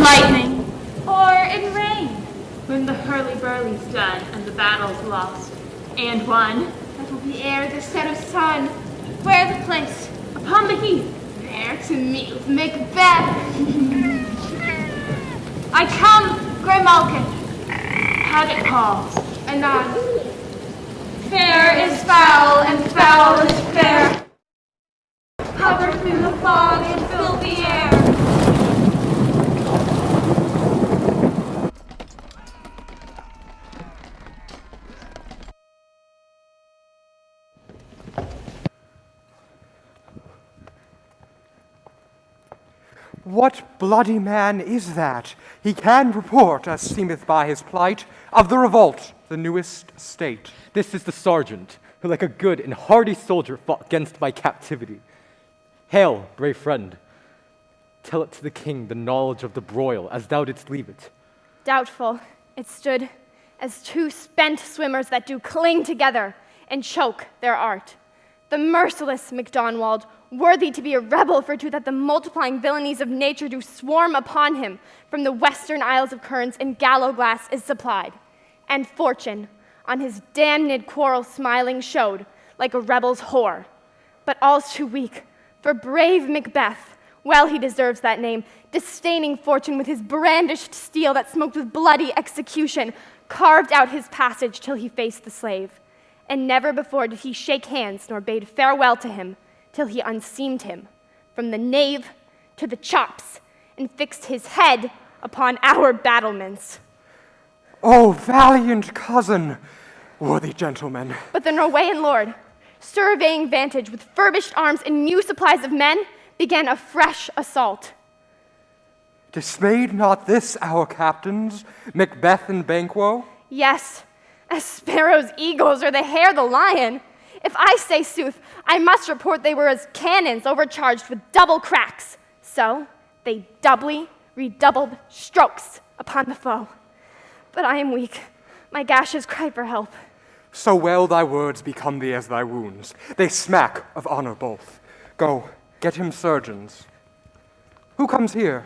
lightning, or in rain, when the hurly-burly's done and the battle's lost, and won. That will be ere the set of sun. Where the place? Upon the heath. There to meet with Macbeth. I come, Grimalkin. Have it calls. Anon. Fair is foul, and foul is fair. Hover through the fog and fill the air. What bloody man is that? He can report, as seemeth by his plight, of the revolt, the newest state. This is the sergeant, who like a good and hardy soldier fought against my captivity. Hail, brave friend. Tell it to the king the knowledge of the broil, as thou didst leave it. Doubtful, it stood as two spent swimmers that do cling together and choke their art. The merciless MacDonald, worthy to be a rebel for to that the multiplying villainies of nature do swarm upon him from the western isles of Kerns and Gallowglass is supplied. And fortune on his damned quarrel smiling showed like a rebel's whore. But all's too weak, for brave Macbeth, well he deserves that name, disdaining fortune with his brandished steel that smoked with bloody execution, carved out his passage till he faced the slave. And never before did he shake hands nor bade farewell to him, till he unseamed him from the nave to the chops and fixed his head upon our battlements. Oh, valiant cousin, worthy gentlemen. But the Norwegian lord, surveying vantage with furbished arms and new supplies of men, began a fresh assault. Dismayed not this our captains, Macbeth and Banquo? Yes, as sparrows, eagles, or the hare, the lion. If I say sooth, I must report they were as cannons overcharged with double cracks. So they doubly redoubled strokes upon the foe. But I am weak. My gashes cry for help. So well thy words become thee as thy wounds. They smack of honor both. Go, get him surgeons. Who comes here?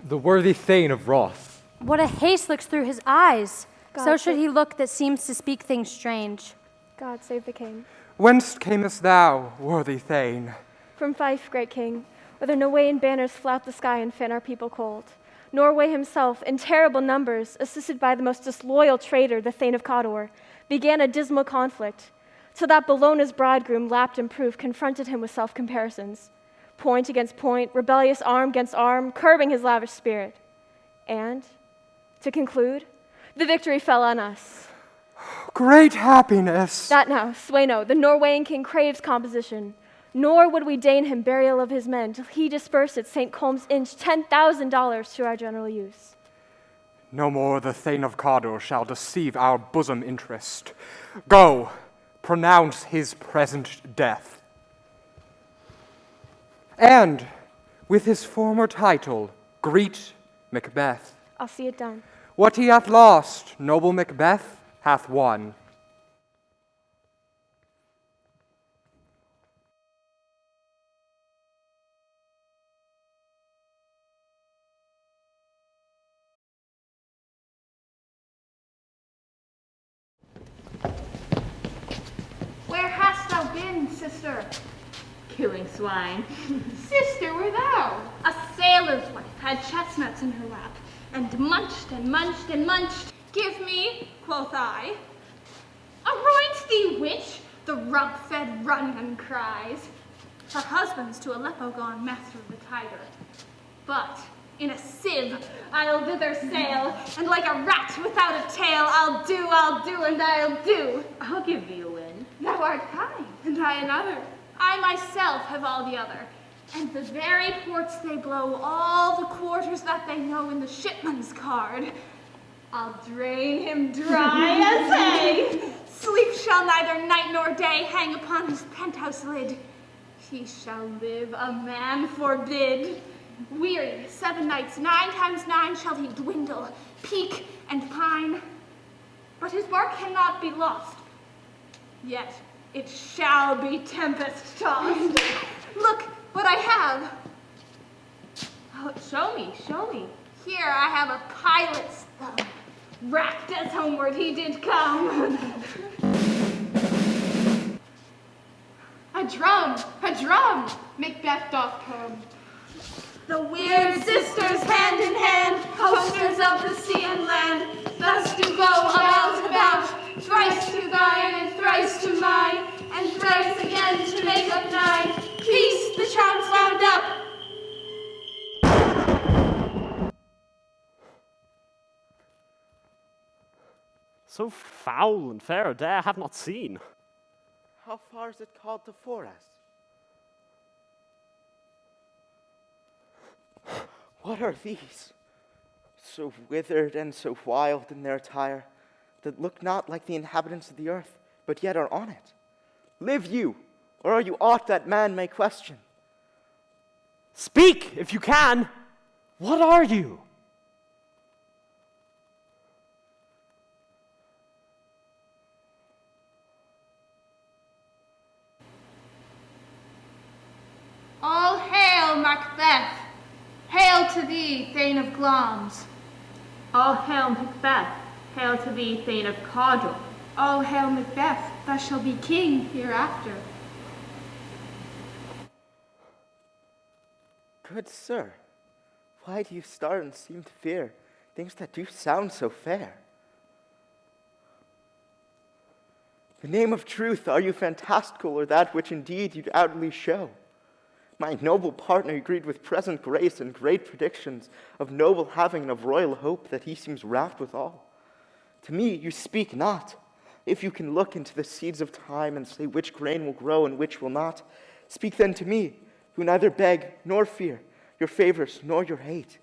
The worthy Thane of Ross. What a haste looks through his eyes. God So should he look that seems to speak things strange. God save the king. Whence camest thou, worthy Thane? From Fife, great king, where the Norwegian banners flout the sky and fan our people cold. Norway himself, in terrible numbers, assisted by the most disloyal traitor, the Thane of Cawdor, began a dismal conflict, so that Bellona's bridegroom, lapped in proof, confronted him with self-comparisons, point against point, rebellious arm against arm, curbing his lavish spirit. And, to conclude, the victory fell on us. Great happiness! That now, sway no, the Norwegian king craves composition, nor would we deign him burial of his men till he dispersed at St. Colm's Inch $10,000 to our general use. No more the Thane of Cawdor shall deceive our bosom interest. Go, pronounce his present death. And, with his former title, greet Macbeth. I'll see it done. What he hath lost, noble Macbeth hath won. Where hast thou been, sister? Killing swine. Sister, where thou? A sailor's wife had chestnuts in her lap, and munched and munched and munched. Give me, quoth I. Aroint thee, witch, the rump-fed runyon cries. Her husband's to Aleppo gone, master of the Tiber. But in a sieve I'll thither sail, and like a rat without a tail, I'll do, and I'll do. I'll give thee a win. Thou art kind, and I another. I myself have all the other. And the very ports they blow, all the quarters that they know in the shipman's card. I'll drain him dry as hay. Sleep shall neither night nor day hang upon his penthouse lid. He shall live, a man forbid. Weary 7 nights, 9 times 9 shall he dwindle, peak and pine. But his bark cannot be lost. Yet it shall be tempest-tossed. Look what I have. Oh, show me, show me. here I have a pilot's thumb, racked as homeward he did come. A drum, Macbeth doth come. The weird sisters, hand in hand, coasters of the sea and land, thus do go about, thrice to thine and thrice to mine, and thrice again to make up nine. Peace, the charms wound up. So foul and fair a day I have not seen. How far is it called to Forest? What are these? So withered and so wild in their attire, that look not like the inhabitants of the earth, but yet are on it. Live you, or are you aught that man may question? Speak, if you can. What are you? All hail, Macbeth! Hail to thee, Thane of Glamis! All hail, Macbeth! Hail to thee, Thane of Cawdor! All hail, Macbeth! Thou shalt be king hereafter. Good sir, why do you start and seem to fear things that do sound so fair? The name of truth, are you fantastical, or that which indeed you'd outwardly show? My noble partner agreed with present grace and great predictions of noble having and of royal hope that he seems wrapped withal. To me you speak not. If you can look into the seeds of time and say which grain will grow and which will not, speak then to me, who neither beg nor fear your favors nor your hate.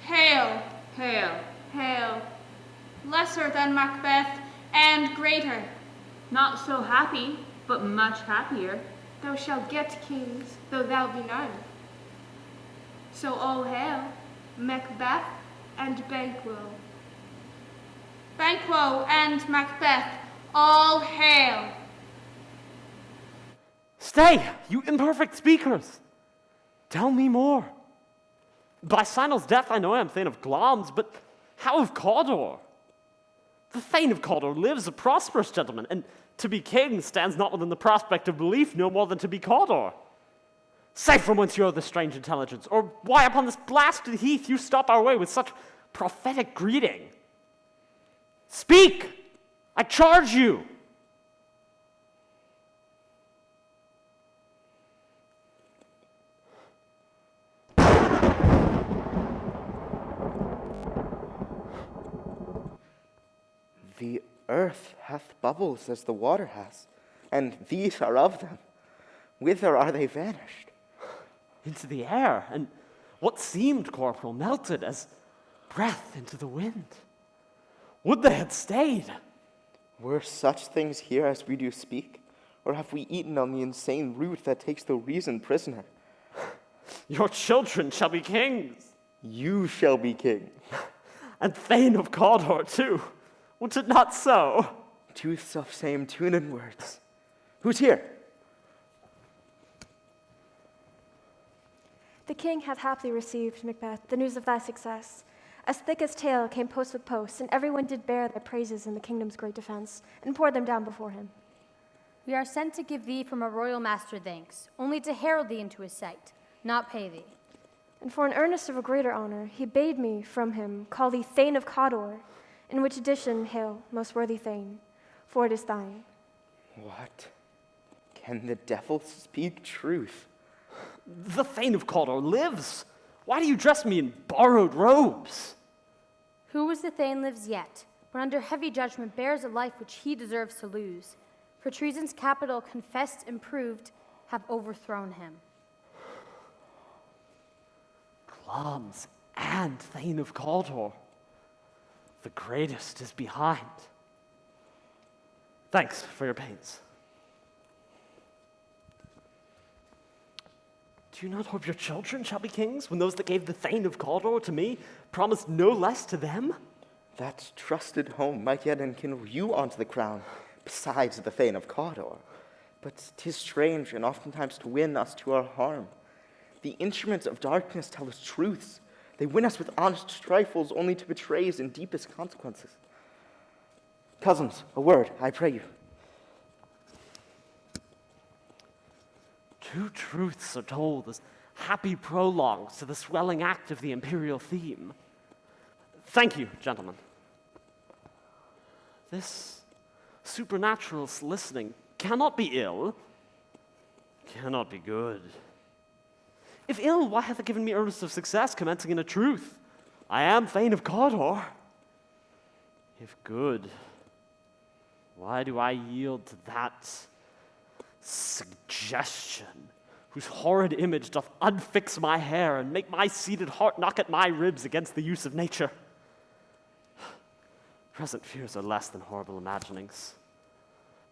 Hail, Hail! hail. Lesser than Macbeth and greater. Not so happy, but much happier. Thou shalt get kings, though thou be none. So all hail, Macbeth and Banquo. Banquo and Macbeth, all hail. Stay, you imperfect speakers! Tell me more. By Sinel's death I know I am Thane of Glamis, but how of Cawdor? The Thane of Cawdor lives a prosperous gentleman, and to be king stands not within the prospect of belief no more than to be Cawdor. Say from whence you are the strange intelligence, or why upon this blasted heath you stop our way with such prophetic greeting. Speak, I charge you. The earth hath bubbles as the water has, and these are of them. Whither are they vanished? Into the air, and what seemed corporal melted as breath into the wind. Would they had stayed! Were such things here as we do speak, or have we eaten on the insane root that takes the reason prisoner? Your children shall be kings, You shall be king. and Thane of Cawdor too. Was it not so? Two self-same tune and words. Who's here? The king hath happily received, Macbeth, the news of thy success. As thick as tale came post with post, and everyone did bear thy praises in the kingdom's great defense, and pour them down before him. We are sent to give thee from a royal master thanks, only to herald thee into his sight, not pay thee. And for an earnest of a greater honor, he bade me from him call thee Thane of Cawdor, in which addition hail, most worthy Thane, for it is thine. What? Can the devil speak truth? The Thane of Cawdor lives. Why do you dress me in borrowed robes? Who is the Thane lives yet, but under heavy judgment bears a life which he deserves to lose. For treason's capital confessed and proved have overthrown him. Glamis and Thane of Cawdor. The greatest is behind. Thanks for your pains. Do you not hope your children shall be kings, when those that gave the Thane of Cawdor to me promised no less to them? That trusted home might yet enkindle you onto the crown, besides the Thane of Cawdor. But 'tis strange, and oftentimes to win us to our harm. The instruments of darkness tell us truths. They win us with honest trifles, only to betray us in deepest consequences. Cousins, a word, I pray you. Two truths are told as happy prologues to the swelling act of the imperial theme. Thank you, gentlemen. This supernatural listening cannot be ill, cannot be good. If ill, why hath it given me earnest of success, commencing in a truth? I am Thane of Cawdor. If good, why do I yield to that suggestion, whose horrid image doth unfix my hair and make my seated heart knock at my ribs against the use of nature? Present fears are less than horrible imaginings.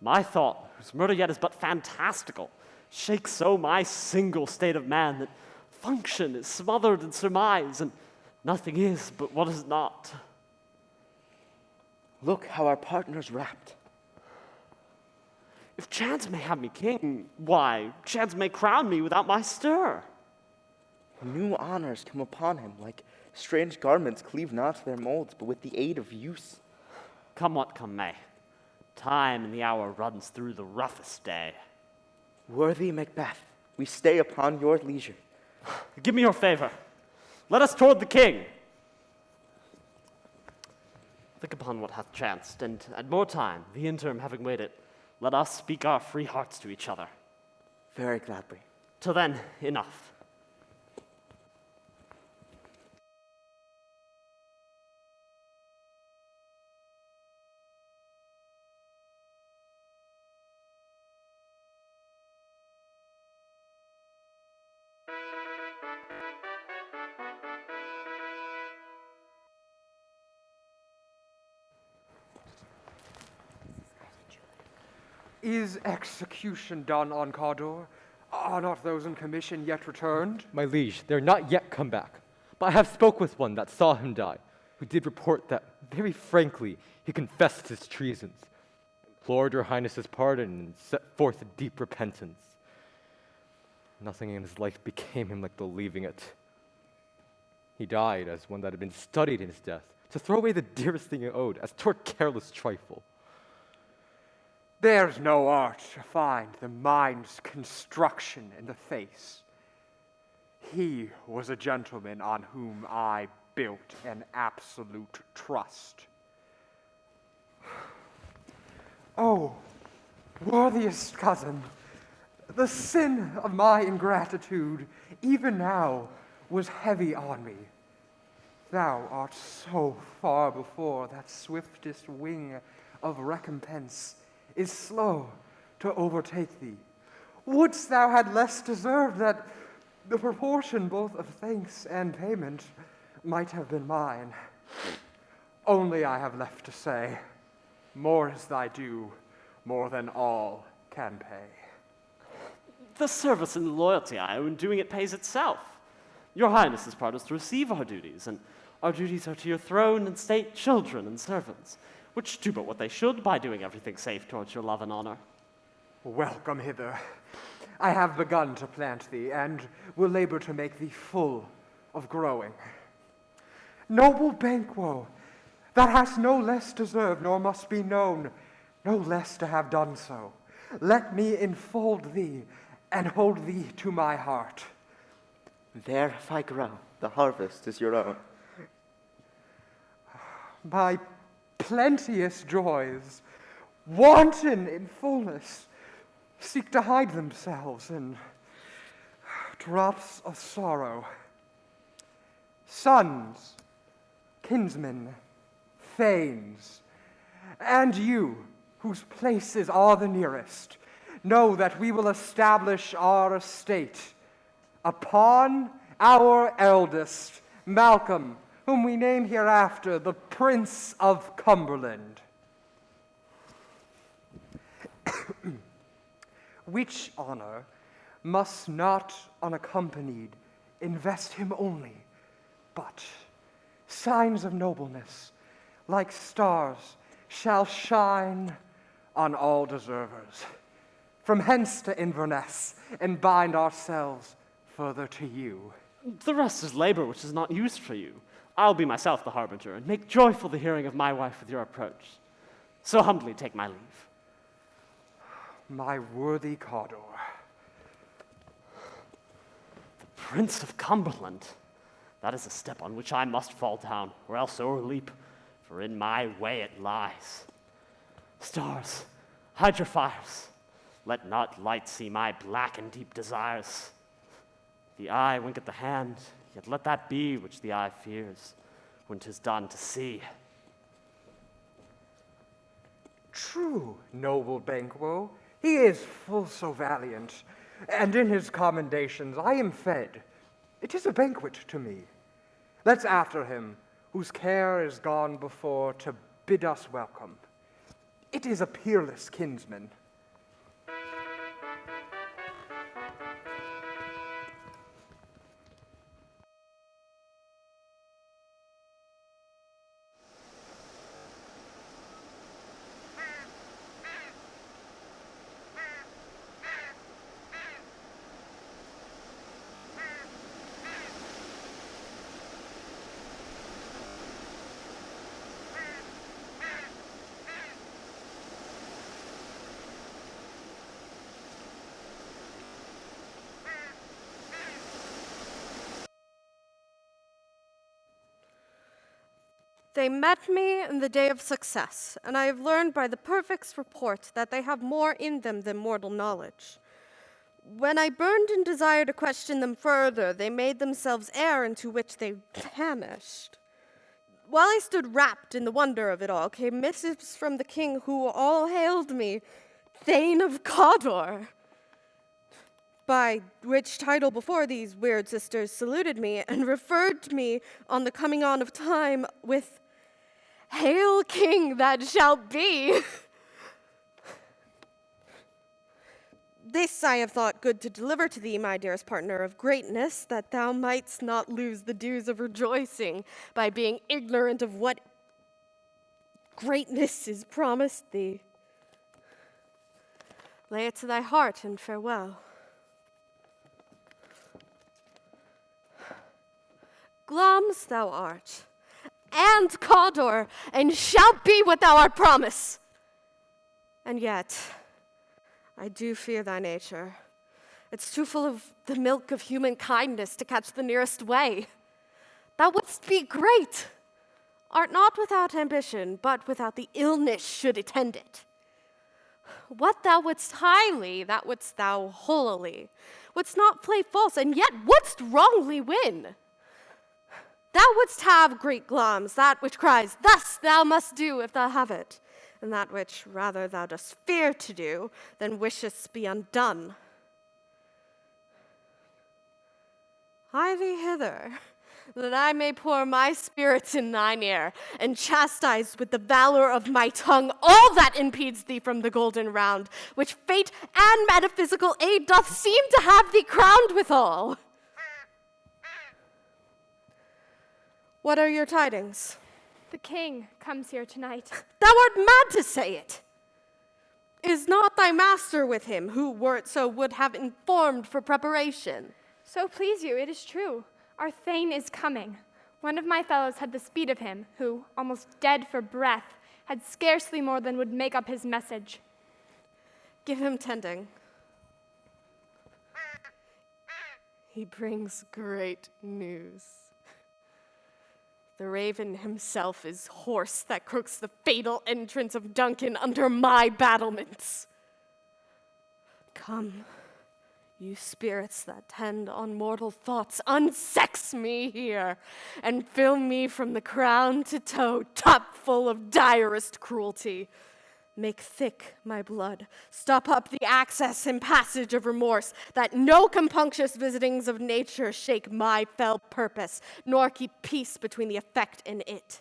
My thought, whose murder yet is but fantastical, shakes so my single state of man that function is smothered in surmise, and nothing is but what is not. Look how our partner's wrapped. If chance may have me king, why, chance may crown me without my stir. New honors come upon him, like strange garments cleave not their molds, but with the aid of use. Come what come may, time and the hour runs through the roughest day. Worthy Macbeth, we stay upon your leisure. Give me your favor. Let us toward the king. Think upon what hath chanced, and at more time, the interim having waited, let us speak our free hearts to each other. Very gladly. Till then, enough. Is execution done on Cawdor? Are not those in commission yet returned? My liege, they're not yet come back, but I have spoke with one that saw him die, who did report that, very frankly, he confessed his treasons, implored your highness's pardon, and set forth a deep repentance. Nothing in his life became him like believing it. He died as one that had been studied in his death, to throw away the dearest thing he owed, as toward careless trifle. There's no art to find the mind's construction in the face. He was a gentleman on whom I built an absolute trust. Oh, worthiest cousin, the sin of my ingratitude, even now, was heavy on me. Thou art so far before that swiftest wing of recompense is slow to overtake thee. Wouldst thou had less deserved that the proportion both of thanks and payment might have been mine. Only I have left to say, more is thy due, more than all can pay. The service and the loyalty I owe in doing it pays itself. Your highness's part is to receive our duties, and our duties are to your throne and state, children and servants, which do but what they should by doing everything safe towards your love and honor. Welcome hither. I have begun to plant thee, and will labor to make thee full of growing. Noble Banquo, that hast no less deserved, nor must be known, no less to have done so. Let me enfold thee, and hold thee to my heart. There if I grow, the harvest is your own. My plenteous joys, wanton in fullness, seek to hide themselves in drops of sorrow. Sons, kinsmen, thanes, and you, whose places are the nearest, know that we will establish our estate upon our eldest, Malcolm, whom we name hereafter the Prince of Cumberland. Which honor must not unaccompanied invest him only, but signs of nobleness, like stars, shall shine on all deservers. from hence to Inverness, and bind ourselves further to you. The rest is labor which is not used for you. I'll be myself the harbinger, and make joyful the hearing of my wife with your approach. So humbly take my leave. My worthy Cawdor. Prince of Cumberland. That is a step on which I must fall down, or else o'erleap, for in my way it lies. Stars, hide your fires. Let not light see my black and deep desires. The eye wink at the hand, yet let that be which the eye fears, when 'tis done to see. True, noble Banquo, he is full so valiant, and in his commendations I am fed. It is a banquet to me. Let's after him, whose care is gone before to bid us welcome. It is a peerless kinsman. They met me in the day of success, and I have learned by the perfect's report that they have more in them than mortal knowledge. When I burned in desire to question them further, they made themselves air into which they vanished. While I stood wrapped in the wonder of it all, came missives from the king who all hailed me Thane of Cawdor, by which title before these weird sisters saluted me and referred me on the coming on of time with Hail King that shall be. This I have thought good to deliver to thee, my dearest partner of greatness, that thou mightst not lose the dues of rejoicing by being ignorant of what greatness is promised thee. Lay it to thy heart and farewell. Glamis thou art, and Cawdor, and shalt be what thou art promised. And yet, I do fear thy nature. It's too full of the milk of human kindness to catch the nearest way. Thou wouldst be great, art not without ambition, but without the illness should attend it. What thou wouldst highly, that wouldst thou holily. Wouldst not play false, and yet wouldst wrongly win. Thou wouldst have, great Glamis, that which cries, thus thou must do if thou have it, and that which rather thou dost fear to do than wishest be undone. Hie thee hither, that I may pour my spirits in thine ear, and chastise with the valor of my tongue all that impedes thee from the golden round, which fate and metaphysical aid doth seem to have thee crowned withal. What are your tidings? The king comes here tonight. Thou art mad to say it. Is not thy master with him, who, were it so, would have informed for preparation? So please you, it is true. Our Thane is coming. One of my fellows had the speed of him, who, almost dead for breath, had scarcely more than would make up his message. Give him tending. He brings great news. The raven himself is hoarse that crooks the fatal entrance of Duncan under my battlements. Come, you spirits that tend on mortal thoughts, unsex me here, and fill me from the crown to toe, top full of direst cruelty. Make thick my blood, stop up the access and passage of remorse, that no compunctious visitings of nature shake my fell purpose, nor keep peace between the effect and it.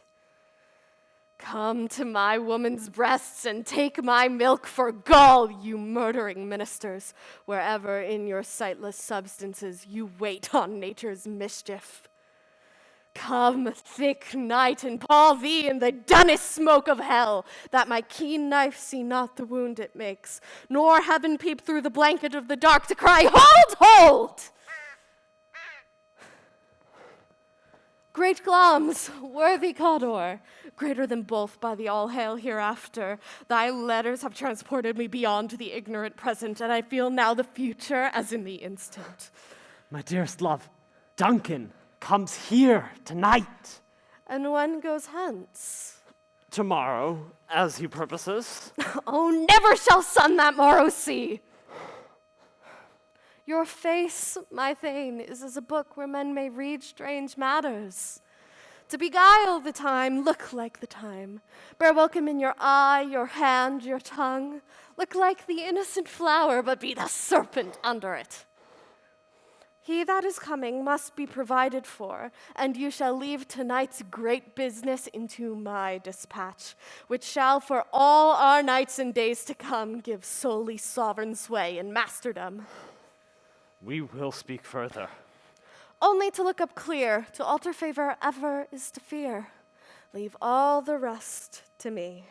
Come to my woman's breasts and take my milk for gall, you murdering ministers, wherever in your sightless substances you wait on nature's mischief. Come, thick night, and pall thee in the dunnest smoke of hell, that my keen knife see not the wound it makes, nor heaven peep through the blanket of the dark to cry, Hold, hold! Great Glamis, worthy Cawdor, greater than both by the all-hail hereafter, thy letters have transported me beyond the ignorant present, and I feel now the future as in the instant. My dearest love, Duncan comes here tonight. And when goes hence? Tomorrow, as he purposes. Oh, never shall sun that morrow see! Your face, my Thane, is as a book where men may read strange matters. To beguile the time, look like the time. Bear welcome in your eye, your hand, your tongue. Look like the innocent flower, but be the serpent under it. He that is coming must be provided for, and you shall leave tonight's great business into my dispatch, which shall for all our nights and days to come give solely sovereign sway and masterdom. We will speak further. Only to look up clear, to alter favor ever is to fear. Leave all the rest to me.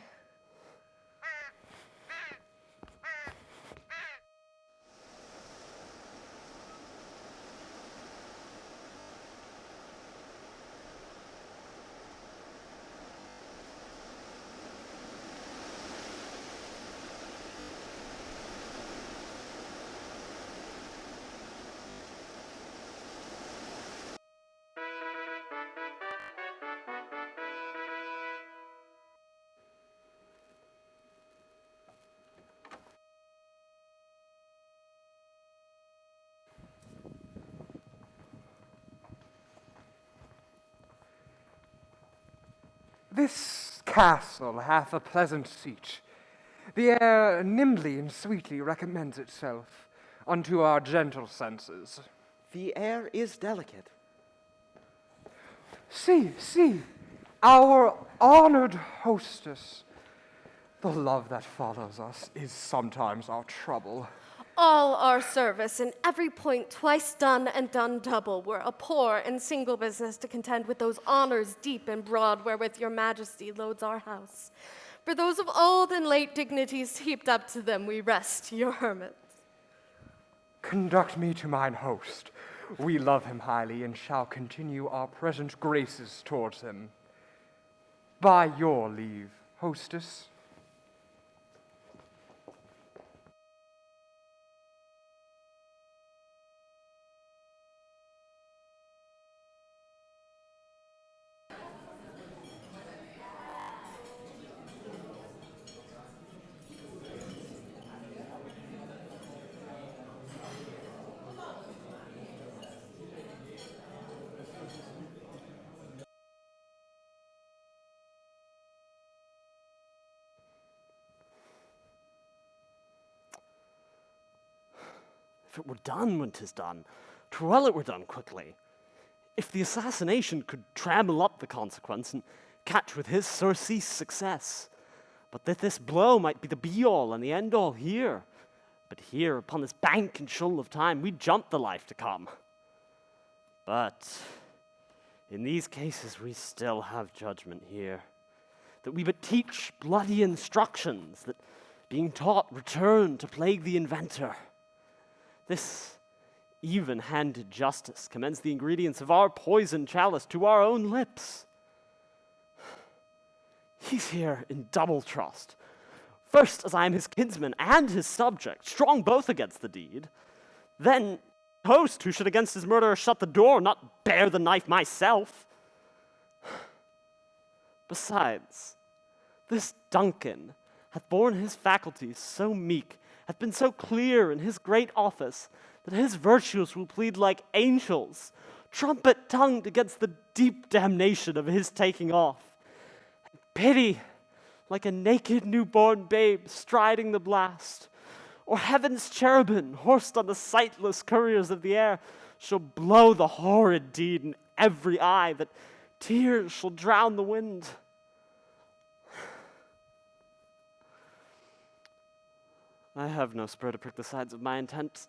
This castle hath a pleasant seat. The air nimbly and sweetly recommends itself unto our gentle senses. The air is delicate. See, our honored hostess. The love that follows us is sometimes our trouble. All our service in every point twice done and done double were a poor and single business to contend with those honors deep and broad wherewith your majesty loads our house. For those of old and late dignities heaped up to them we rest, your hermits. Conduct me to mine host. We love him highly and shall continue our present graces towards him. By your leave, hostess. If it were done when 'tis done, 'twere well it were done quickly. If the assassination could trammel up the consequence and catch with his surcease success, but that this blow might be the be-all and the end-all here. But here, upon this bank and shoal of time, we jump the life to come. But in these cases we still have judgment here, that we but teach bloody instructions, that being taught return to plague the inventor. This even-handed justice commends the ingredients of our poison chalice to our own lips. He's here in double trust. First, as I am his kinsman and his subject, strong both against the deed. Then, host who should against his murderer shut the door, not bear the knife myself. Besides, this Duncan hath borne his faculties so meek, hath been so clear in his great office, that his virtues will plead like angels, trumpet-tongued against the deep damnation of his taking off. And pity, like a naked newborn babe striding the blast, or heaven's cherubim, horsed on the sightless couriers of the air, shall blow the horrid deed in every eye, that tears shall drown the wind. I have no spur to prick the sides of my intent,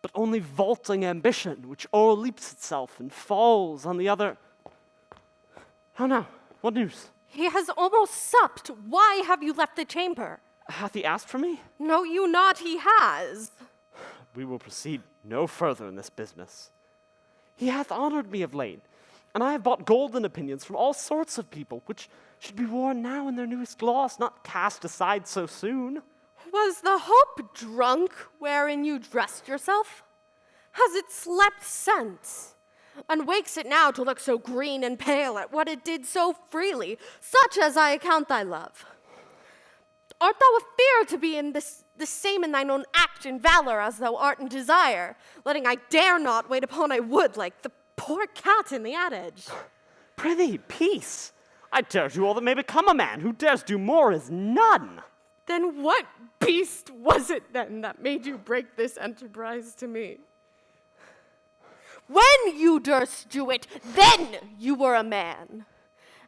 but only vaulting ambition, which o'erleaps itself and falls on the other. How now? What news? He has almost supped. Why have you left the chamber? Hath he asked for me? Know you not he has? We will proceed no further in this business. He hath honored me of late, and I have bought golden opinions from all sorts of people, which should be worn now in their newest gloss, not cast aside so soon. Was the hope drunk wherein you dressed yourself? Has it slept since? And wakes it now to look so green and pale at what it did so freely, such as I account thy love? Art thou afeard to be in the same in thine own act and valor as thou art in desire, letting I dare not wait upon I would, like the poor cat in the adage? Prithee, peace! I dare do all that may become a man. Who dares do more is none. Then what beast was it then that made you break this enterprise to me? When you durst do it, then you were a man.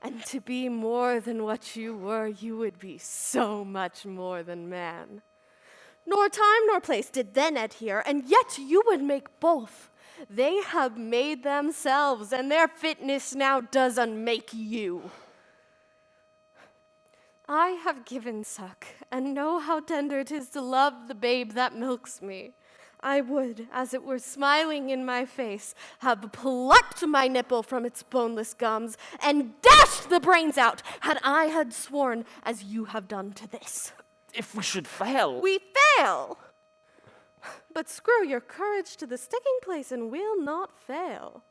And to be more than what you were, you would be so much more than man. Nor time nor place did then adhere, and yet you would make both. They have made themselves, and their fitness now does unmake you. I have given suck, and know how tender it is to love the babe that milks me. I would, as it were smiling in my face, have plucked my nipple from its boneless gums and dashed the brains out, had I had sworn as you have done to this. If we should fail. We fail! But screw your courage to the sticking place, and we'll not fail.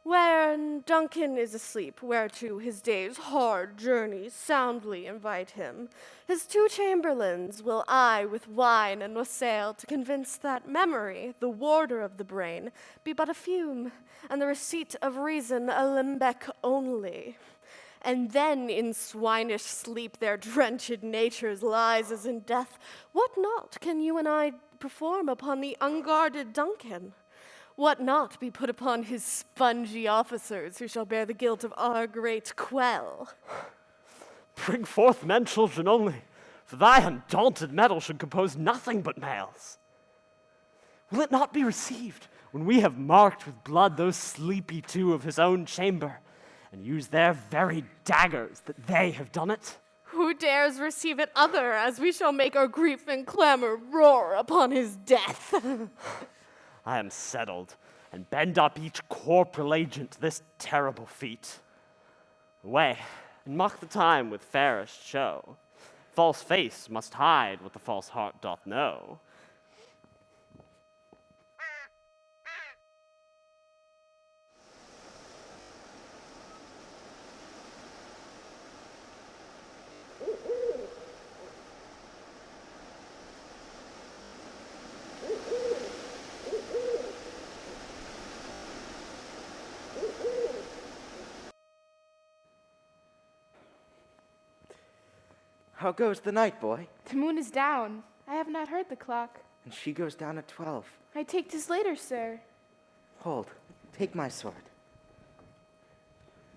When Duncan is asleep, whereto his day's hard journey soundly invite him, his 2 chamberlains will I with wine and wassail to convince that memory, the warder of the brain, be but a fume, and the receipt of reason a limbeck only. And then in swinish sleep their drenched natures lies as in death. What not can you and I perform upon the unguarded Duncan? What not be put upon his spongy officers who shall bear the guilt of our great quell? Bring forth men children only, for thy undaunted metal should compose nothing but males. Will it not be received when we have marked with blood those sleepy 2 of his own chamber, and used their very daggers that they have done it? Who dares receive it other, as we shall make our grief and clamor roar upon his death? I am settled, and bend up each corporal agent to this terrible feat. Away, and mock the time with fairest show. False face must hide what the false heart doth know. How goes the night, boy? The moon is down. I have not heard the clock. And she goes down at 12. I take 'tis later, sir. Hold, take my sword.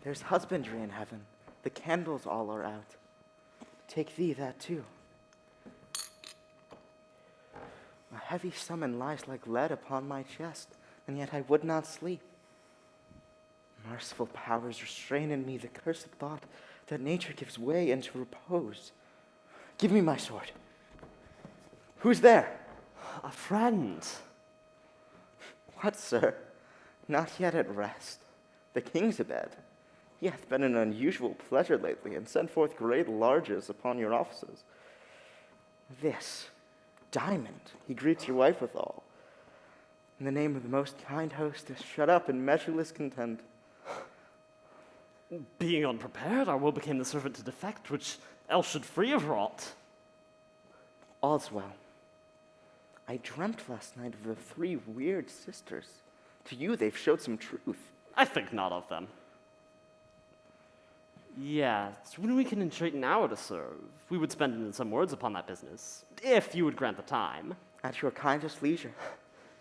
There's husbandry in heaven. The candles all are out. Take thee that too. A heavy summon lies like lead upon my chest, and yet I would not sleep. Merciful powers restrain in me the cursed thought that nature gives way into repose. Give me my sword. Who's there? A friend. What, sir? Not yet at rest. The king's abed. He hath been an unusual pleasure lately, and sent forth great larges upon your offices. This diamond he greets your wife withal. In the name of the most kind hostess, shut up in measureless content. Being unprepared, our will became the servant to defect, which else should free of rot. All's well. I dreamt last night of the 3 weird sisters. To you they've showed some truth. I think not of them. Yes, when we can entreat an hour to serve, we would spend in some words upon that business, if you would grant the time. At your kindest leisure.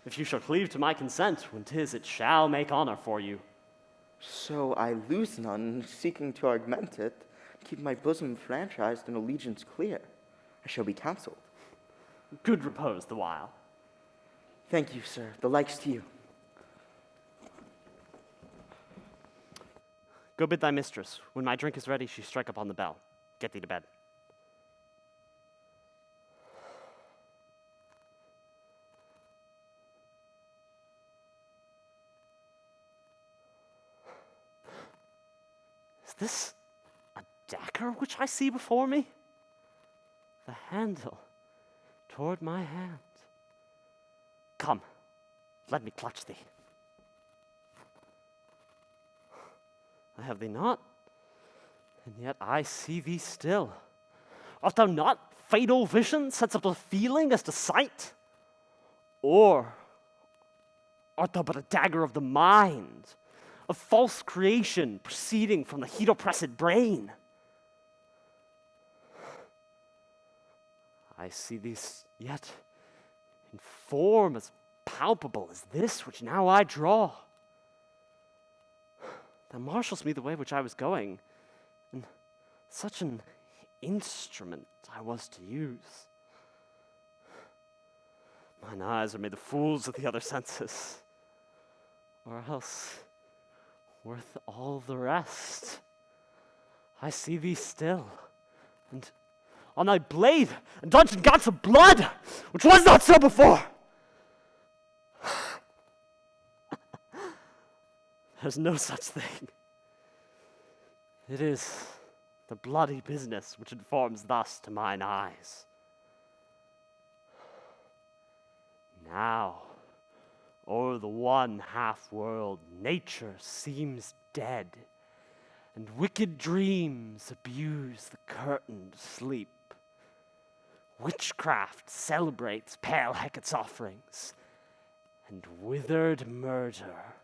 If you shall cleave to my consent, when 'tis it shall make honor for you. So I lose none, seeking to augment it, keep my bosom franchised and allegiance clear. I shall be counseled. Good repose the while. Thank you, sir. The likes to you. Go bid thy mistress. When my drink is ready, she strike upon the bell. Get thee to bed. Is this a dagger which I see before me? The handle toward my hand. Come, let me clutch thee. I have thee not, and yet I see thee still. Art thou not fatal vision, sensible to feeling as to sight? Or art thou but a dagger of the mind, a false creation proceeding from the heat-oppressed brain? I see thee yet in form as palpable as this which now I draw. Thou marshals me the way which I was going, and such an instrument I was to use. Mine eyes are made the fools of the other senses, or else worth all the rest. I see thee still, and on thy blade and dungeon gods of blood, which was not so before. There's no such thing. It is the bloody business which informs thus to mine eyes. Now, o'er the one half-world, nature seems dead, and wicked dreams abuse the curtained sleep. Witchcraft celebrates pale Hecate's offerings, and withered murder,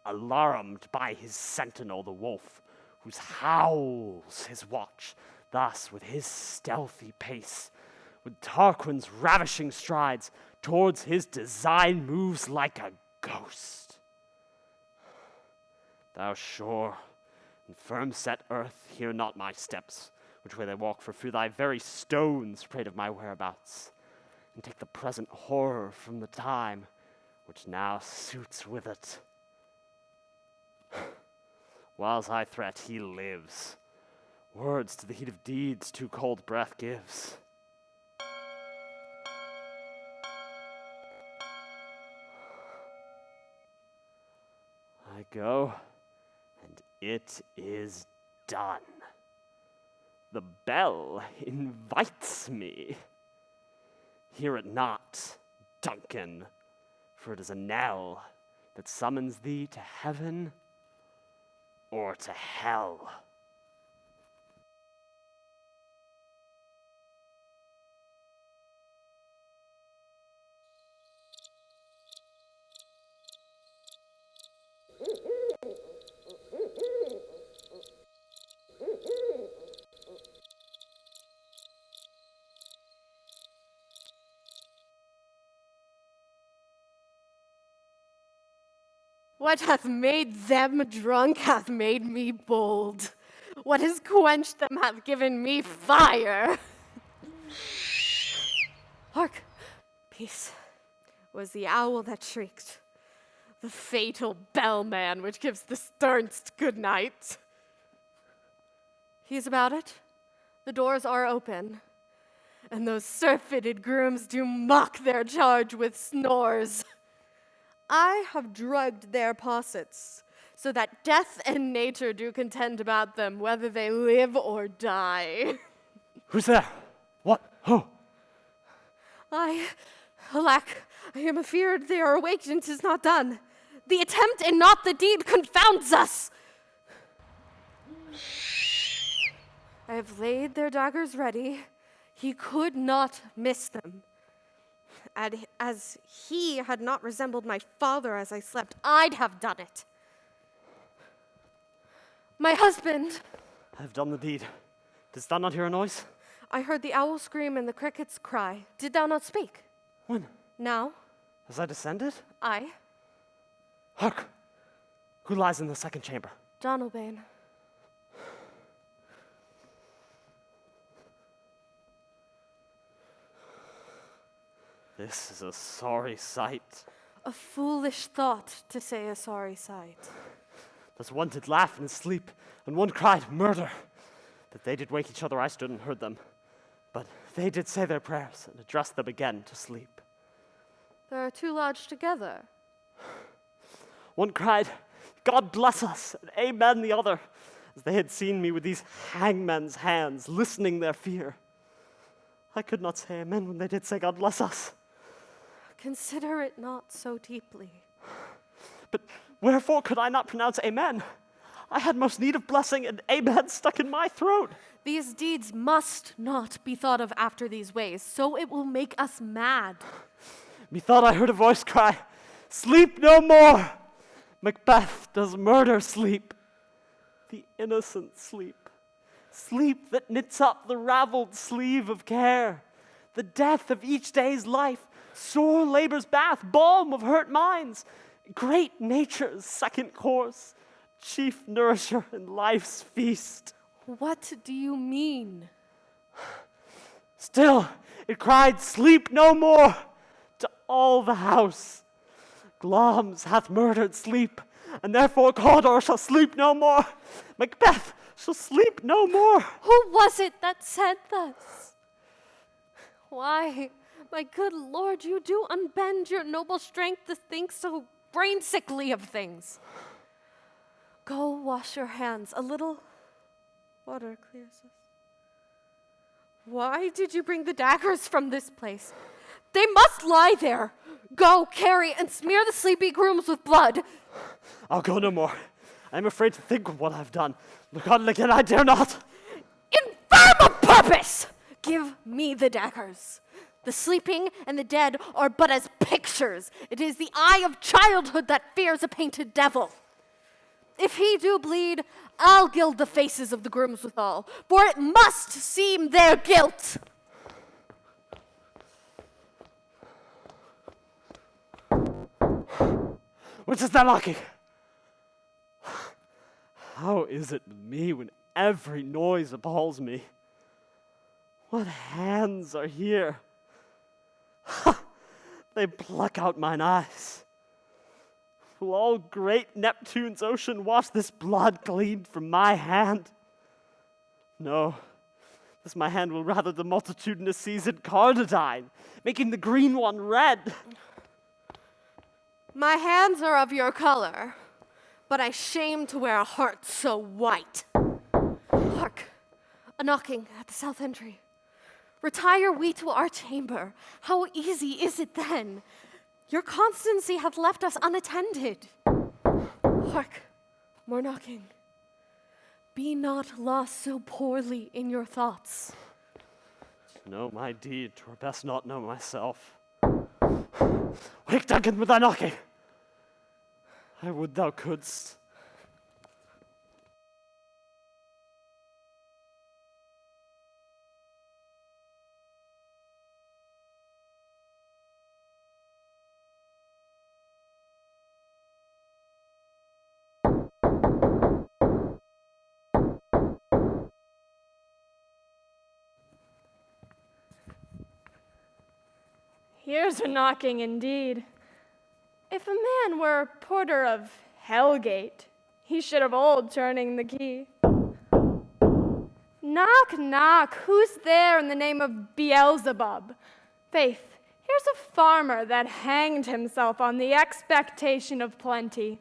alarmed by his sentinel the wolf, whose howls his watch, thus with his stealthy pace, with Tarquin's ravishing strides, towards his design moves like a ghost. Thou sure and firm-set earth, hear not my steps, which way they walk, for fear thy very stones prate of my whereabouts, and take the present horror from the time which now suits with it. Whiles I threat, he lives. Words to the heat of deeds too cold breath gives. I go, and it is done. The bell invites me. Hear it not, Duncan, for it is a knell that summons thee to heaven or to hell. What hath made them drunk hath made me bold. What has quenched them hath given me fire. Hark! Peace. Was the owl that shrieked, the fatal bellman which gives the sternst good night. He's about it. The doors are open, and those surfeited grooms do mock their charge with snores. I have drugged their possets, so that death and nature do contend about them, whether they live or die. Who's there? What? Who? Alack, I am afeard they are awake and 'tis not done. The attempt and not the deed confounds us. I have laid their daggers ready. He could not miss them. And as he had not resembled my father as I slept, I'd have done it. My husband! I have done the deed. Didst thou not hear a noise? I heard the owl scream and the crickets cry. Did thou not speak? When? Now? As I descended? I. Hark! Who lies in the second chamber? Donalbain. This is a sorry sight. A foolish thought to say a sorry sight. Thus one did laugh in his sleep, and one cried, Murder! That they did wake each other, I stood and heard them. But they did say their prayers, and addressed them again to sleep. There are two lodged together. One cried, God bless us, and amen the other, as they had seen me with these hangmen's hands, listening their fear. I could not say amen when they did say God bless us. Consider it not so deeply. But wherefore could I not pronounce amen? I had most need of blessing, and amen stuck in my throat. These deeds must not be thought of after these ways, so it will make us mad. Methought I heard a voice cry, Sleep no more! Macbeth does murder sleep. The innocent sleep. Sleep that knits up the raveled sleeve of care. The death of each day's life, sore labor's bath, balm of hurt minds, great nature's second course, chief nourisher in life's feast. What do you mean? Still, it cried, Sleep no more, to all the house. Glamis hath murdered sleep, and therefore Cawdor shall sleep no more. Macbeth shall sleep no more. Who was it that said thus? Why, my good lord, you do unbend your noble strength to think so brain-sickly of things. Go wash your hands. A little water clears us. Why did you bring the daggers from this place? They must lie there. Go, carry, and smear the sleepy grooms with blood. I'll go no more. I'm afraid to think of what I've done. Look on again, I dare not. Infirm of purpose! Give me the daggers. The sleeping and the dead are but as pictures. It is the eye of childhood that fears a painted devil. If he do bleed, I'll gild the faces of the grooms withal, for it must seem their guilt. What is that knocking? How is it with me when every noise appalls me? What hands are here? Ha! They pluck out mine eyes. Will all great Neptune's ocean wash this blood gleaned from my hand? No, this my hand will rather the multitudinous seas in Cardadine, making the green one red. My hands are of your color, but I shame to wear a heart so white. Hark, a knocking at the south entry. Retire we to our chamber. How easy is it then? Your constancy hath left us unattended. Hark, more knocking. Be not lost so poorly in your thoughts. To know my deed, 'twere best not know myself. Wake, Duncan, with thy knocking. I would thou couldst. Here's a knocking indeed. If a man were porter of Hellgate, he should of old turning the key. Knock, knock, who's there in the name of Beelzebub? Faith, here's a farmer that hanged himself on the expectation of plenty.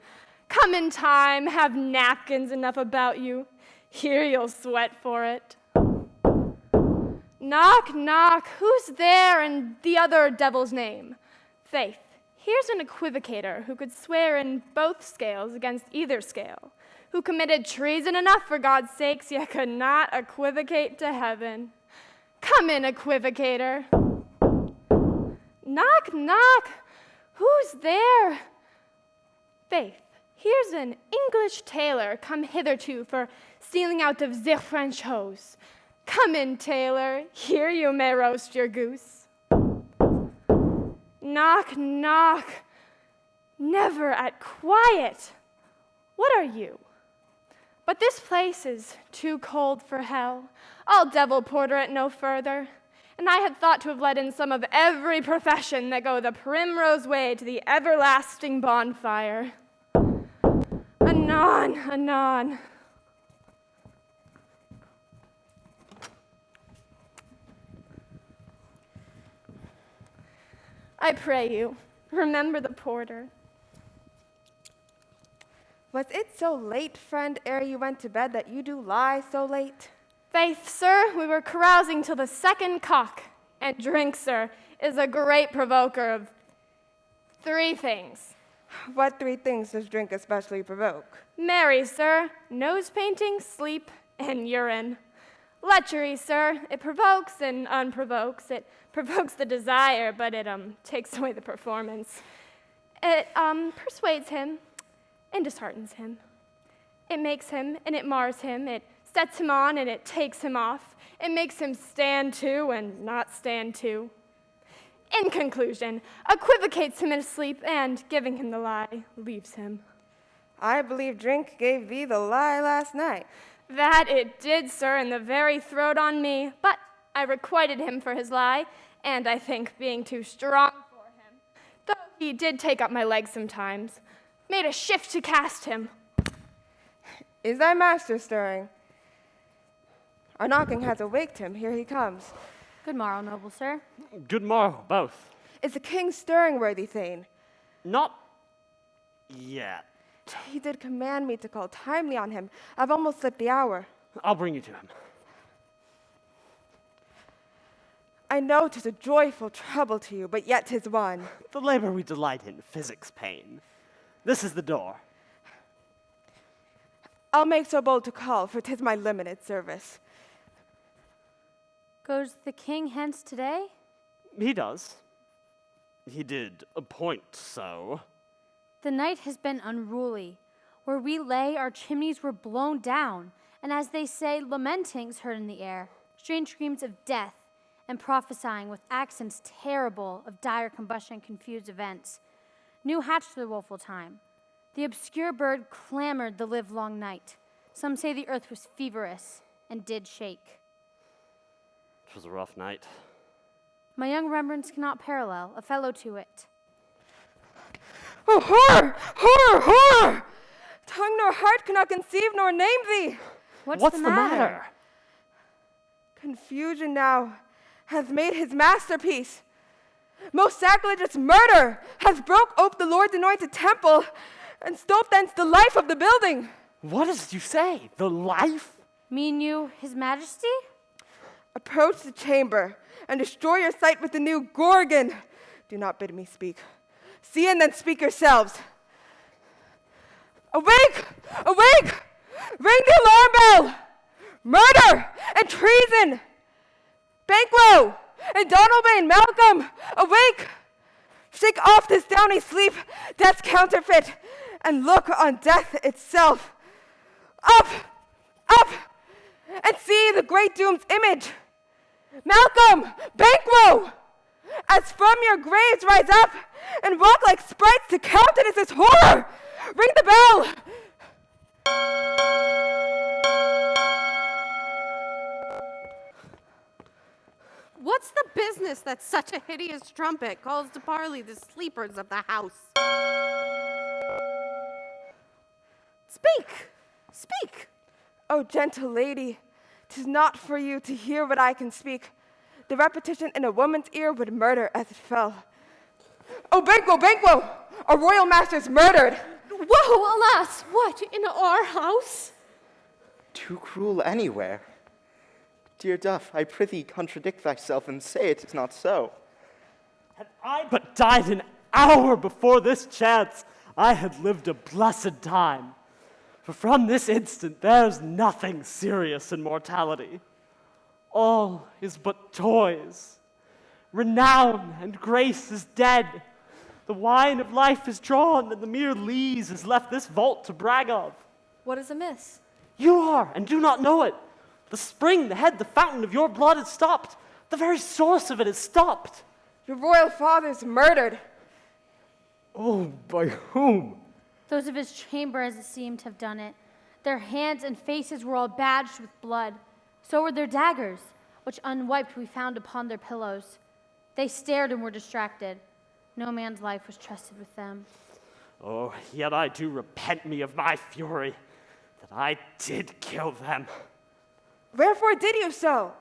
Come in time, have napkins enough about you. Here you'll sweat for it. Knock, knock, who's there in the other devil's name? Faith, here's an equivocator who could swear in both scales against either scale, who committed treason enough for God's sakes, yet could not equivocate to heaven. Come in, equivocator. Knock, knock, who's there? Faith, here's an English tailor come hitherto for stealing out of the French hose. Come in, tailor, here you may roast your goose. Knock, knock, never at quiet. What are you? But this place is too cold for hell. I'll devil porter it no further. And I had thought to have let in some of every profession that go the primrose way to the everlasting bonfire. A Anon, anon. I pray you, remember the porter. Was it so late, friend, ere you went to bed, that you do lie so late? Faith, sir, we were carousing till the second cock, and drink, sir, is a great provoker of 3 things. What 3 things does drink especially provoke? Marry, sir, nose painting, sleep, and urine. Lechery, sir, it provokes and unprovokes. It provokes the desire, but it takes away the performance. It persuades him and disheartens him. It makes him and it mars him. It sets him on and it takes him off. It makes him stand to and not stand to. In conclusion, equivocates him in his sleep and, giving him the lie, leaves him. I believe drink gave thee the lie last night. That it did, sir, in the very throat on me, but I requited him for his lie, and I think being too strong for him, though he did take up my legs sometimes, made a shift to cast him. Is thy master stirring? Our knocking has awaked him. Here he comes. Good morrow, noble sir. Good morrow, both. Is the king stirring, worthy Thane? Not yet. He did command me to call timely on him. I've almost slipped the hour. I'll bring you to him. I know 'tis a joyful trouble to you, but yet 'tis one. The labor we delight in, physics pain. This is the door. I'll make so bold to call, for 'tis my limited service. Goes the king hence today? He does. He did appoint so. The night has been unruly. Where we lay, our chimneys were blown down, and as they say, lamentings heard in the air, strange screams of death, and prophesying with accents terrible of dire combustion and confused events. New hatched the woeful time. The obscure bird clamored the livelong night. Some say the earth was feverous and did shake. It was a rough night. My young remembrance cannot parallel a fellow to it. Oh, horror! Horror! Horror! Tongue nor heart cannot conceive nor name thee. What's the matter? Confusion now hath made his masterpiece. Most sacrilegious murder hath broke ope the Lord's anointed temple and stole thence the life of the building. What did you say? The life? Mean you his majesty? Approach the chamber and destroy your sight with the new Gorgon. Do not bid me speak. See and then speak yourselves. Awake! Awake! Ring the alarm bell! Murder and treason! Banquo and Donalbain, Malcolm, awake! Shake off this downy sleep, death's counterfeit, and look on death itself. Up! Up! And see the great doom's image. Malcolm! Banquo! As from your graves rise up and walk like sprites to countenance this horror! Ring the bell! What's the business that such a hideous trumpet calls to parley the sleepers of the house? Speak! Speak! Oh, gentle lady, 'tis not for you to hear what I can speak. The repetition in a woman's ear would murder as it fell. Oh, Banquo, Banquo! Our royal master's murdered! Woe, alas! What, in our house? Too cruel anywhere. Dear Duff, I prithee contradict thyself and say it is not so. Had I but died an hour before this chance, I had lived a blessed time. For from this instant there's nothing serious in mortality. All is but toys. Renown and grace is dead. The wine of life is drawn, and the mere lees is left this vault to brag of. What is amiss? You are, and do not know it. The spring, the head, the fountain of your blood is stopped. The very source of it is stopped. Your royal father's murdered. Oh, by whom? Those of his chamber, as it seemed, have done it. Their hands and faces were all badged with blood. So were their daggers, which unwiped we found upon their pillows. They stared and were distracted. No man's life was trusted with them. Oh, yet I do repent me of my fury, that I did kill them. Wherefore did you so?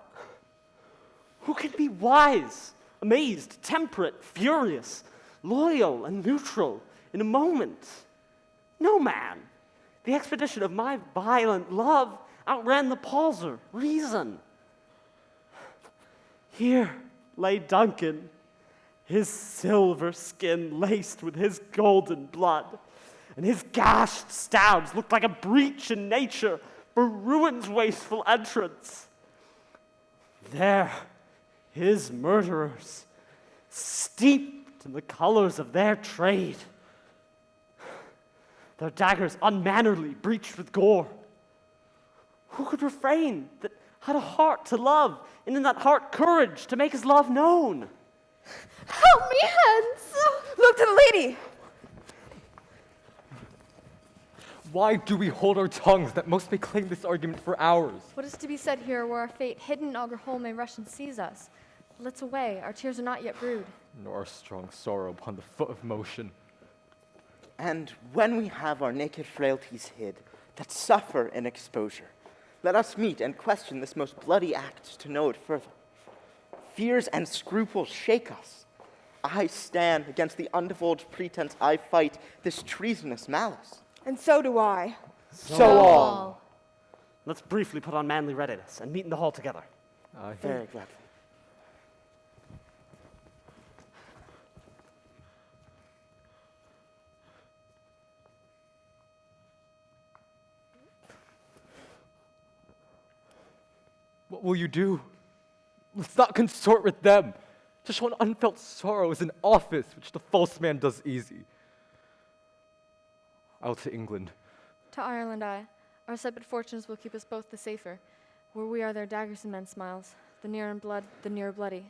Who can be wise, amazed, temperate, furious, loyal, and neutral in a moment? No man. The expedition of my violent love outran the palsar, reason. Here lay Duncan, his silver skin laced with his golden blood, and his gashed stabs looked like a breach in nature for ruin's wasteful entrance. There, his murderers, steeped in the colors of their trade, their daggers unmannerly breached with gore. Who could refrain that had a heart to love, and in that heart courage to make his love known? Help me, Hans! Look to the lady! Why do we hold our tongues that most may claim this argument for hours? What is to be said here where our fate, hidden in augur hole, may rush and seize us? Let's away, our tears are not yet brewed. Nor our strong sorrow upon the foot of motion. And when we have our naked frailties hid, that suffer in exposure, let us meet and question this most bloody act to know it further. Fears and scruples shake us. I stand against the undivulged pretense I fight this treasonous malice. And so do I. So all. Let's briefly put on manly readiness and meet in the hall together. Very gladly. What will you do? Let's not consort with them. To show an unfelt sorrow is an office which the false man does easy. I'll to England. To Ireland I. Our separate fortunes will keep us both the safer. Where we are, their daggers and men's smiles. The nearer in blood, the nearer bloody.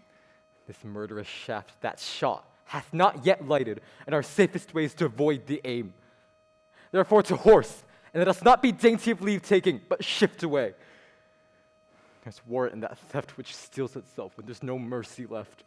This murderous shaft, that shot, hath not yet lighted, and our safest way is to avoid the aim. Therefore to horse, and let us not be dainty of leave-taking, but shift away. There's warrant in that theft which steals itself when there's no mercy left.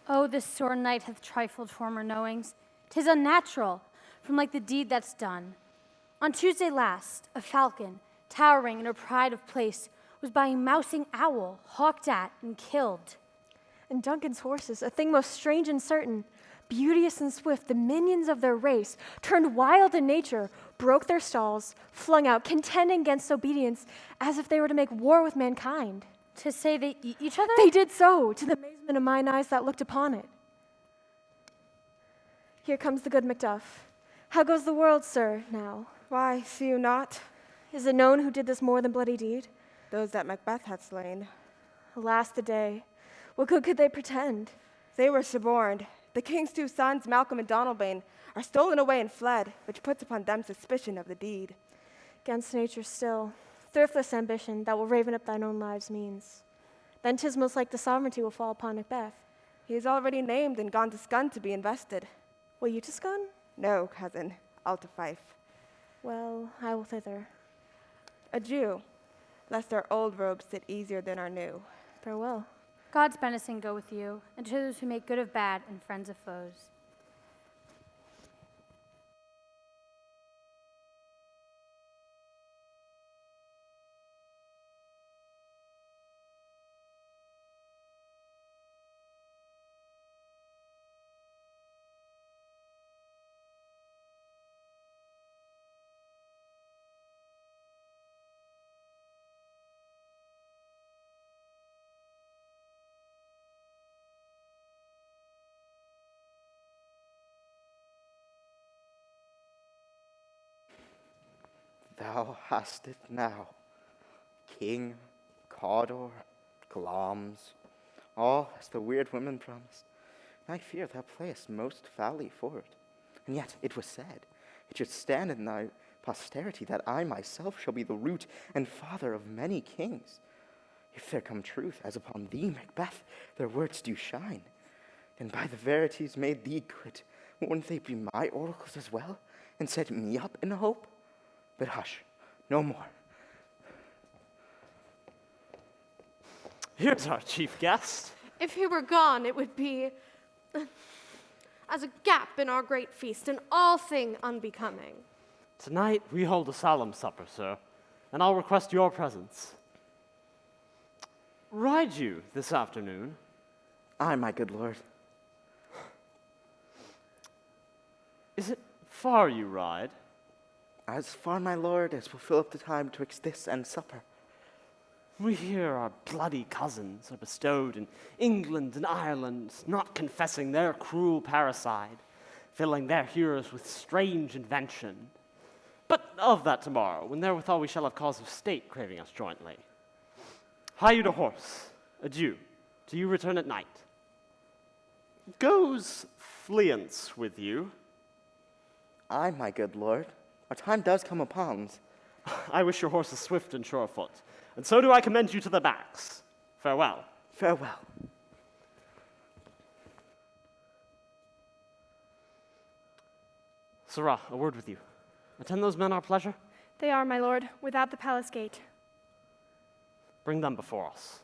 Oh, this sore night hath trifled former knowings. 'Tis unnatural, from like the deed that's done. On Tuesday last, a falcon, towering in her pride of place, was by a mousing owl hawked at and killed. And Duncan's horses, a thing most strange and certain, beauteous and swift, the minions of their race, turned wild in nature, broke their stalls, flung out, contending against obedience, as if they were to make war with mankind. To say they eat each other? They did so, to the amazement of mine eyes that looked upon it. Here comes the good Macduff. How goes the world, sir, now? Why, see you not? Is it known who did this more than bloody deed? Those that Macbeth hath slain. Alas the day. What good could they pretend? They were suborned. The king's two sons, Malcolm and Donalbain, are stolen away and fled, which puts upon them suspicion of the deed. Against nature still, thriftless ambition that will raven up thine own lives means. Then 'tis most like the sovereignty will fall upon Macbeth. He is already named and gone to Scun to be invested. Will you to Scun? No, cousin, I'll to Fife. Well, I will thither. Adieu, lest our old robes sit easier than our new. Farewell. God's benison go with you, and to those who make good of bad and friends of foes. Thou hast it now, King, Cawdor, Glamis, all as the weird women promised. I fear thou playest most foully for it, And yet it was said, it should stand in thy posterity that I myself shall be the root and father of many kings. If there come truth, as upon thee, Macbeth, their words do shine, and by the verities made thee good, wouldn't they be my oracles as well, and set me up in hope? But hush, no more. Here's our chief guest. If he were gone, it would be as a gap in our great feast, and all thing unbecoming. Tonight we hold a solemn supper, sir, and I'll request your presence. Ride you this afternoon? Aye, my good lord. Is it far you ride? As far, my lord, as will fill up the time twixt this and supper. We hear our bloody cousins are bestowed in England and Ireland, not confessing their cruel parricide, filling their hearers with strange invention. But of that tomorrow, when therewithal we shall have cause of state craving us jointly. Hie you to horse. Adieu. Do you return at night? Goes Fleance with you? Aye, my good lord. Our time does come upon. I wish your horses swift and sure-foot, and so do I commend you to the backs. Farewell. Farewell. Sirrah, a word with you. Attend those men our pleasure? They are, my lord, without the palace gate. Bring them before us.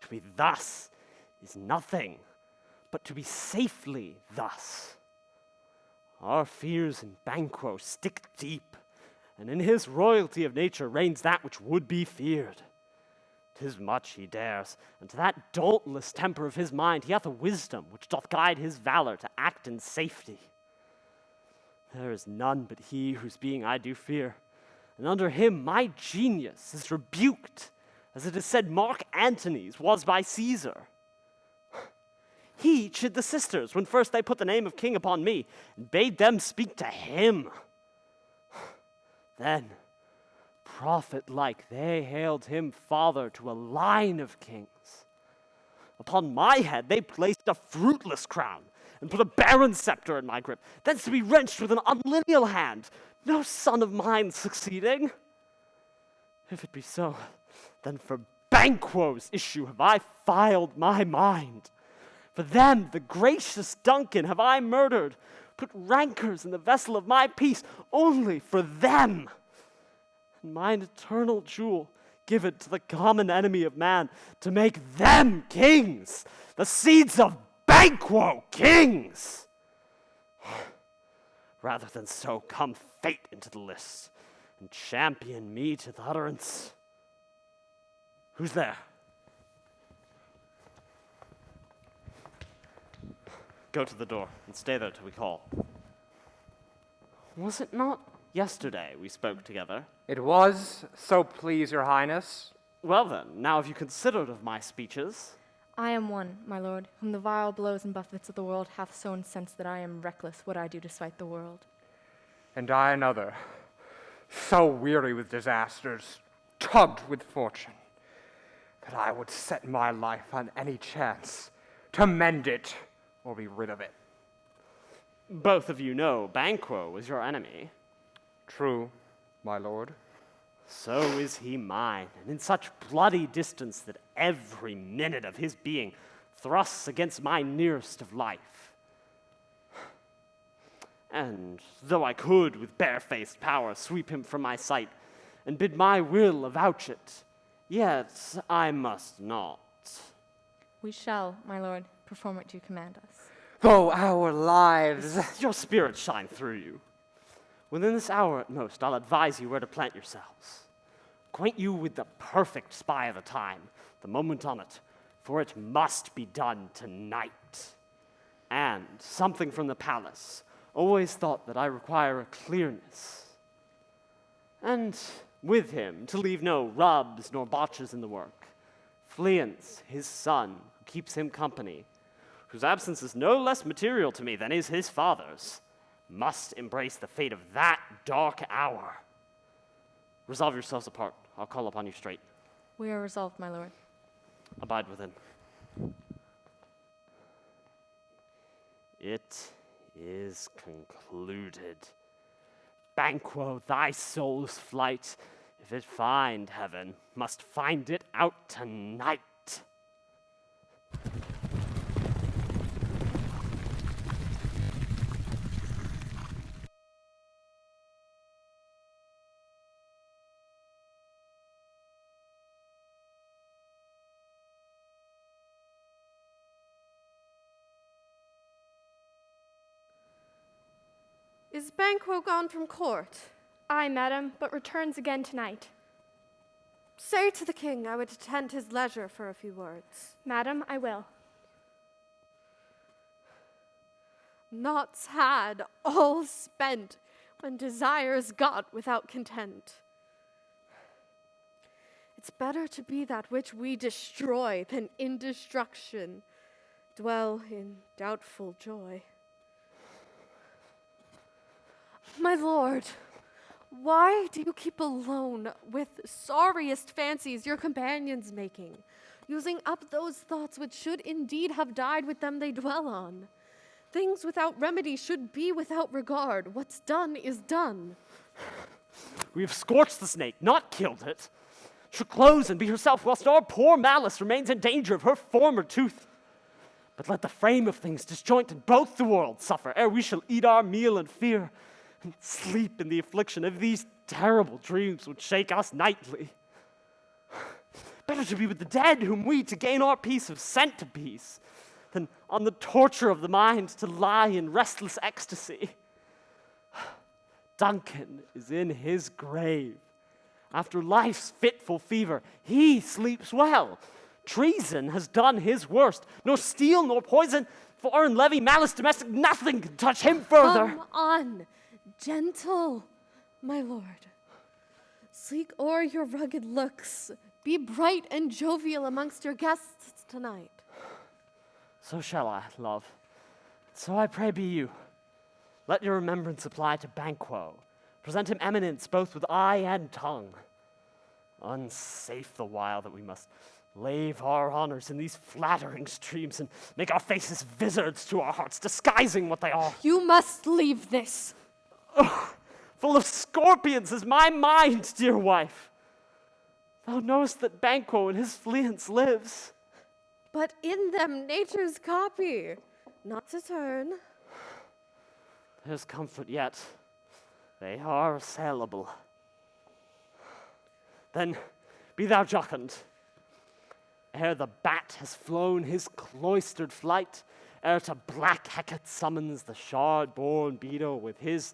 To be thus is nothing, but to be safely thus. Our fears in Banquo stick deep, and in his royalty of nature reigns that which would be feared. 'Tis much he dares, and to that dauntless temper of his mind he hath a wisdom which doth guide his valor to act in safety. There is none but he whose being I do fear, and under him my genius is rebuked, as it is said Mark Antony's was by Caesar. He chid the sisters when first they put the name of king upon me, and bade them speak to him. Then, prophet-like, they hailed him father to a line of kings. Upon my head they placed a fruitless crown, and put a barren scepter in my grip, thence to be wrenched with an unlineal hand, no son of mine succeeding. If it be so, then for Banquo's issue have I filed my mind. For them, the gracious Duncan, have I murdered, put rancors in the vessel of my peace, only for them. And mine eternal jewel, give it to the common enemy of man, to make them kings, the seeds of Banquo kings. Rather than so come fate into the lists, and champion me to the utterance. Who's there? Go to the door and stay there till we call. Was it not yesterday we spoke together? It was, so please your highness. Well then, now have you considered of my speeches? I am one, my lord, whom the vile blows and buffets of the world hath so incensed that I am reckless what I do to spite the world. And I another, so weary with disasters, tugged with fortune, that I would set my life on any chance to mend it or be rid of it. Both of you know Banquo was your enemy. True, my lord. So is he mine, and in such bloody distance that every minute of his being thrusts against my nearest of life. And though I could with barefaced power sweep him from my sight and bid my will avouch it, yet I must not. We shall, my lord, perform what you command us. Though our lives... Your spirit shine through you. Within this hour at most, I'll advise you where to plant yourselves. Acquaint you with the perfect spy of the time, the moment on it, for it must be done tonight. And something from the palace, always thought that I require a clearness. And with him, to leave no rubs nor botches in the work, Fleance, his son, who keeps him company, whose absence is no less material to me than is his father's, must embrace the fate of that dark hour. Resolve yourselves apart. I'll call upon you straight. We are resolved, my lord. Abide within. It is concluded. Banquo, thy soul's flight, if it find heaven, must find it out tonight. Is Banquo gone from court? Aye, madam, but returns again tonight. Say to the king I would attend his leisure for a few words. Madam, I will. Naughts had, all spent, when desires got without content. It's better to be that which we destroy than in destruction dwell in doubtful joy. My lord, why do you keep alone with sorriest fancies your companions making, using up those thoughts which should indeed have died with them they dwell on? Things without remedy should be without regard. What's done is done. We have scorched the snake, not killed it. She'll close and be herself, whilst our poor malice remains in danger of her former tooth. But let the frame of things disjoint and both the worlds suffer, ere we shall eat our meal in fear, and sleep in the affliction of these terrible dreams which shake us nightly. Better to be with the dead, whom we, to gain our peace, have sent to peace, than on the torture of the mind to lie in restless ecstasy. Duncan is in his grave. After life's fitful fever, he sleeps well. Treason has done his worst. Nor steel nor poison, foreign levy, malice domestic, nothing can touch him further. Come on, gentle, my lord. Sleek o'er your rugged looks. Be bright and jovial amongst your guests tonight. So shall I, love. So I pray be you. Let your remembrance apply to Banquo. Present him eminence both with eye and tongue. Unsafe the while that we must lave our honors in these flattering streams and make our faces vizards to our hearts, disguising what they are. You must leave this. Oh, full of scorpions is my mind, dear wife. Thou knowest that Banquo in his fleance lives. But in them nature's copy, not to turn. There's comfort yet. They are assailable. Then be thou jocund. Ere the bat has flown his cloistered flight, ere to black Hecate summons the shard-born beetle with his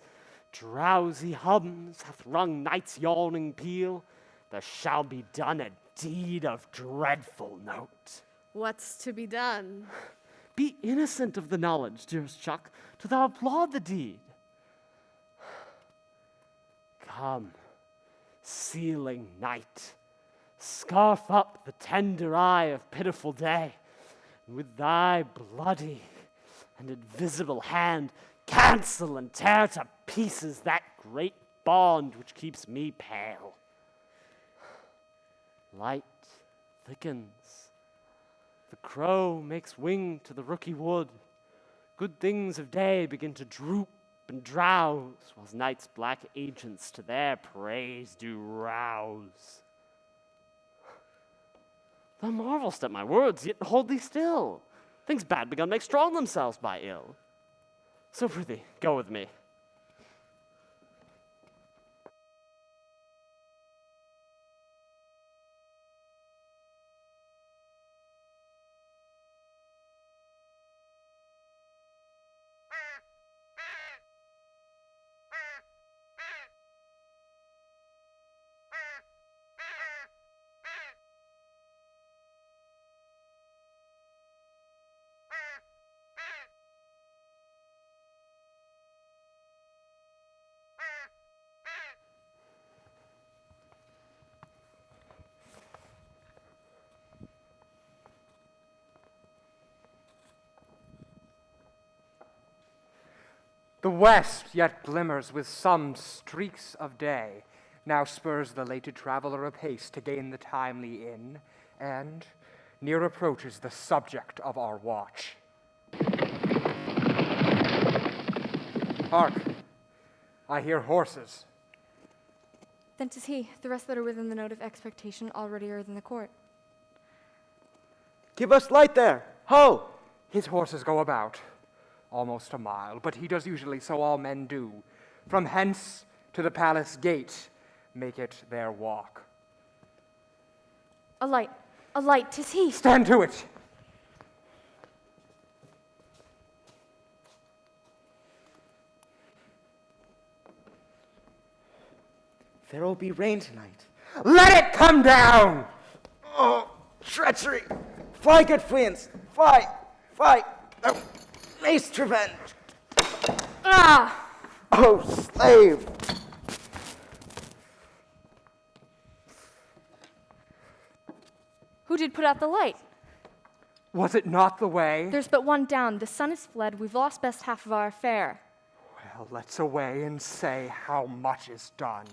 drowsy hums hath rung night's yawning peal, there shall be done a deed of dreadful note. What's to be done? Be innocent of the knowledge, dearest Chuck, till thou applaud the deed. Come, sealing night, scarf up the tender eye of pitiful day, and with thy bloody and invisible hand cancel and tear to pieces that great bond which keeps me pale. Light thickens. The crow makes wing to the rooky wood. Good things of day begin to droop and drowse, whilst night's black agents to their praise do rouse. Thou marvelst at my words, yet hold thee still. Things bad begun make strong themselves by ill. So prithee, go with me. The west yet glimmers with some streaks of day. now spurs the lated traveler apace to gain the timely inn, and near approaches the subject of our watch. Hark! I hear horses. Then 'tis he. The rest that are within the note of expectation already are in the court. Give us light there! Ho! His horses go about almost a mile, but he does usually, so all men do. From hence to the palace gate make it their walk. A light, 'tis he. Stand to it! There will be rain tonight. Let it come down! Oh, treachery! Fly, good friends! Fly! Fly! Oh, mace revenge! Ah! Oh, slave! Who did put out the light? Was it not the way? There's but one down. The sun is fled. We've lost best half of our affair. Well, let's away and say how much is done.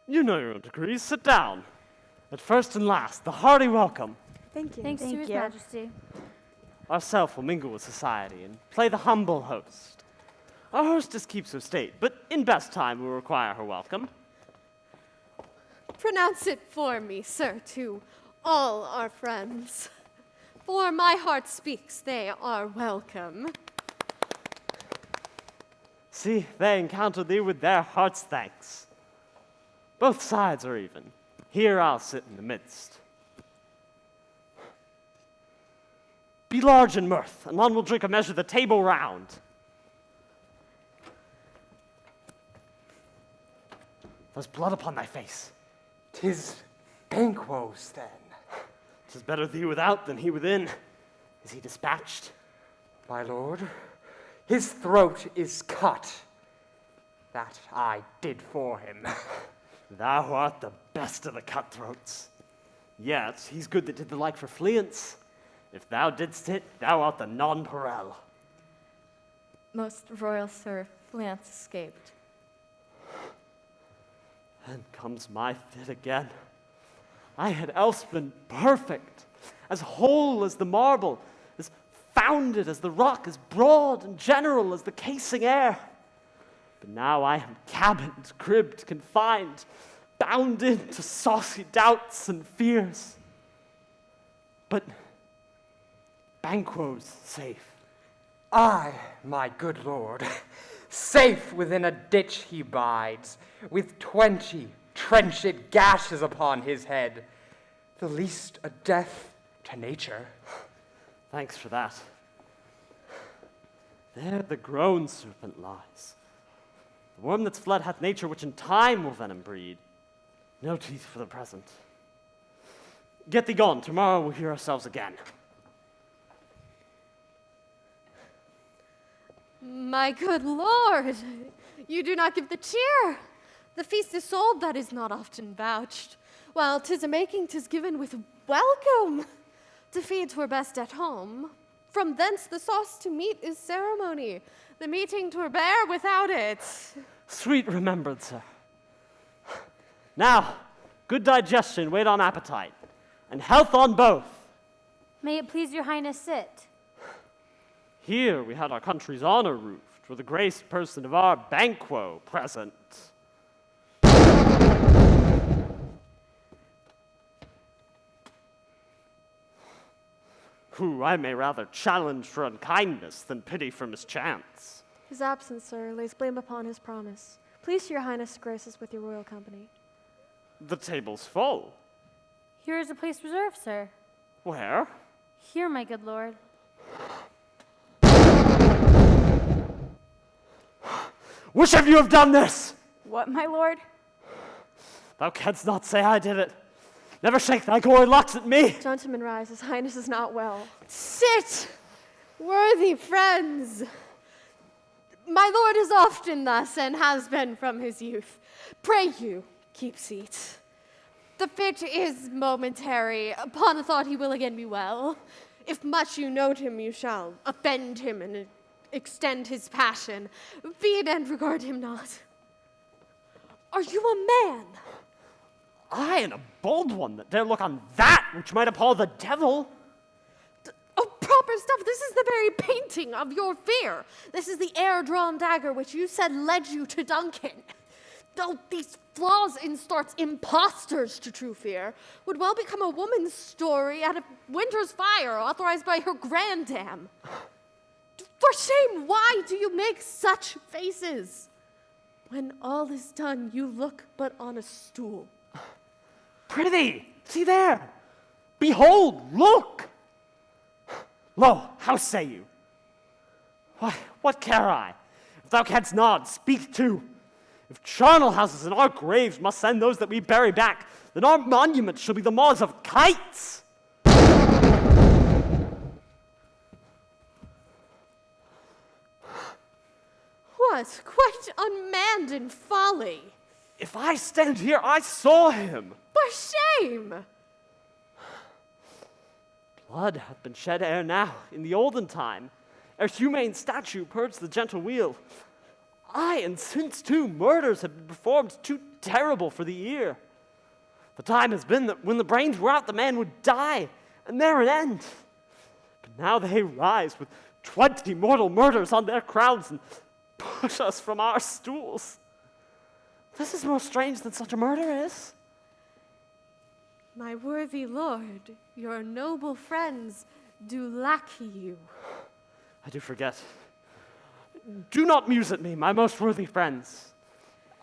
You know your own degrees. Sit down. At first and last, the hearty welcome. Thank you. Thanks to His Majesty. Ourself will mingle with society and play the humble host. Our hostess keeps her state, but in best time we'll require her welcome. Pronounce it for me, sir, to all our friends. For my heart speaks, they are welcome. See, they encounter thee with their heart's thanks. Both sides are even. Here I'll sit in the midst. Be large in mirth, and none will drink a measure the table round. There's blood upon thy face. 'Tis Banquo's, then. 'Tis better thee without than he within. Is he dispatched? My lord, his throat is cut. That I did for him. Thou art the best of the cutthroats. Yet he's good that did the like for fleance. If thou didst it, thou art the nonpareil. Most royal sir, Fleance escaped. And comes my fit again. I had else been perfect, as whole as the marble, as founded as the rock, as broad and general as the casing air. But now I am cabined, cribbed, confined, bound into saucy doubts and fears. But Banquo's safe. I, my good lord, safe within a ditch he bides, with 20 trenched gashes upon his head, the least a death to nature. Thanks for that. There the grown serpent lies. The worm that's fled hath nature, which in time will venom breed. No teeth for the present. Get thee gone, tomorrow we'll hear ourselves again. My good lord, you do not give the cheer. The feast is sold, that is not often vouched. While 'tis a making, 'tis given with welcome. To feed 'twere best at home. From thence the sauce to meat is ceremony. The meeting 'twere bare without it. Sweet remembrance, sir. Now, good digestion, wait on appetite, and health on both. May it please your highness sit. Here we had our country's honor roofed, with the graced person of our Banquo present. Who I may rather challenge for unkindness than pity for mischance. His absence, sir, lays blame upon his promise. Please, your highness, grace us with your royal company. The table's full. Here is a place reserved, sir. Where? Here, my good lord. Which of you have done this? What, my lord? Thou canst not say I did it. Never shake thy gory locks at me. Gentlemen, rise. His highness is not well. Sit, worthy friends. My lord is often thus, and has been from his youth. Pray you, keep seat. The fit is momentary. Upon a thought he will again be well. If much you note him, you shall offend him and extend his passion. Be it and regard him not. Are you a man? I am a bold one that dare look on that which might appall the devil. Oh, proper stuff. This is the very painting of your fear. This is the air-drawn dagger which you said led you to Duncan. Though these flaws in starts impostors to true fear, would well become a woman's story out of winter's fire authorized by her grandam. For shame, why do you make such faces? When all is done, you look but on a stool. Prithee, see there. Behold, look. Lo, how say you? What care I? If thou canst nod, speak too. If charnel houses and our graves must send those that we bury back, then our monuments shall be the maws of kites. What? Quite unmanned in folly. If I stand here, I saw him. For shame! Blood hath been shed ere now, in the olden time, ere humane statue purged the gentle wheel. Aye, and since too, murders have been performed too terrible for the ear. The time has been that when the brains were out, the man would die, and there an end. But now they rise with 20 mortal murders on their crowns and push us from our stools. This is more strange than such a murder is. My worthy lord, your noble friends do lack you. I do forget. Do not muse at me, my most worthy friends.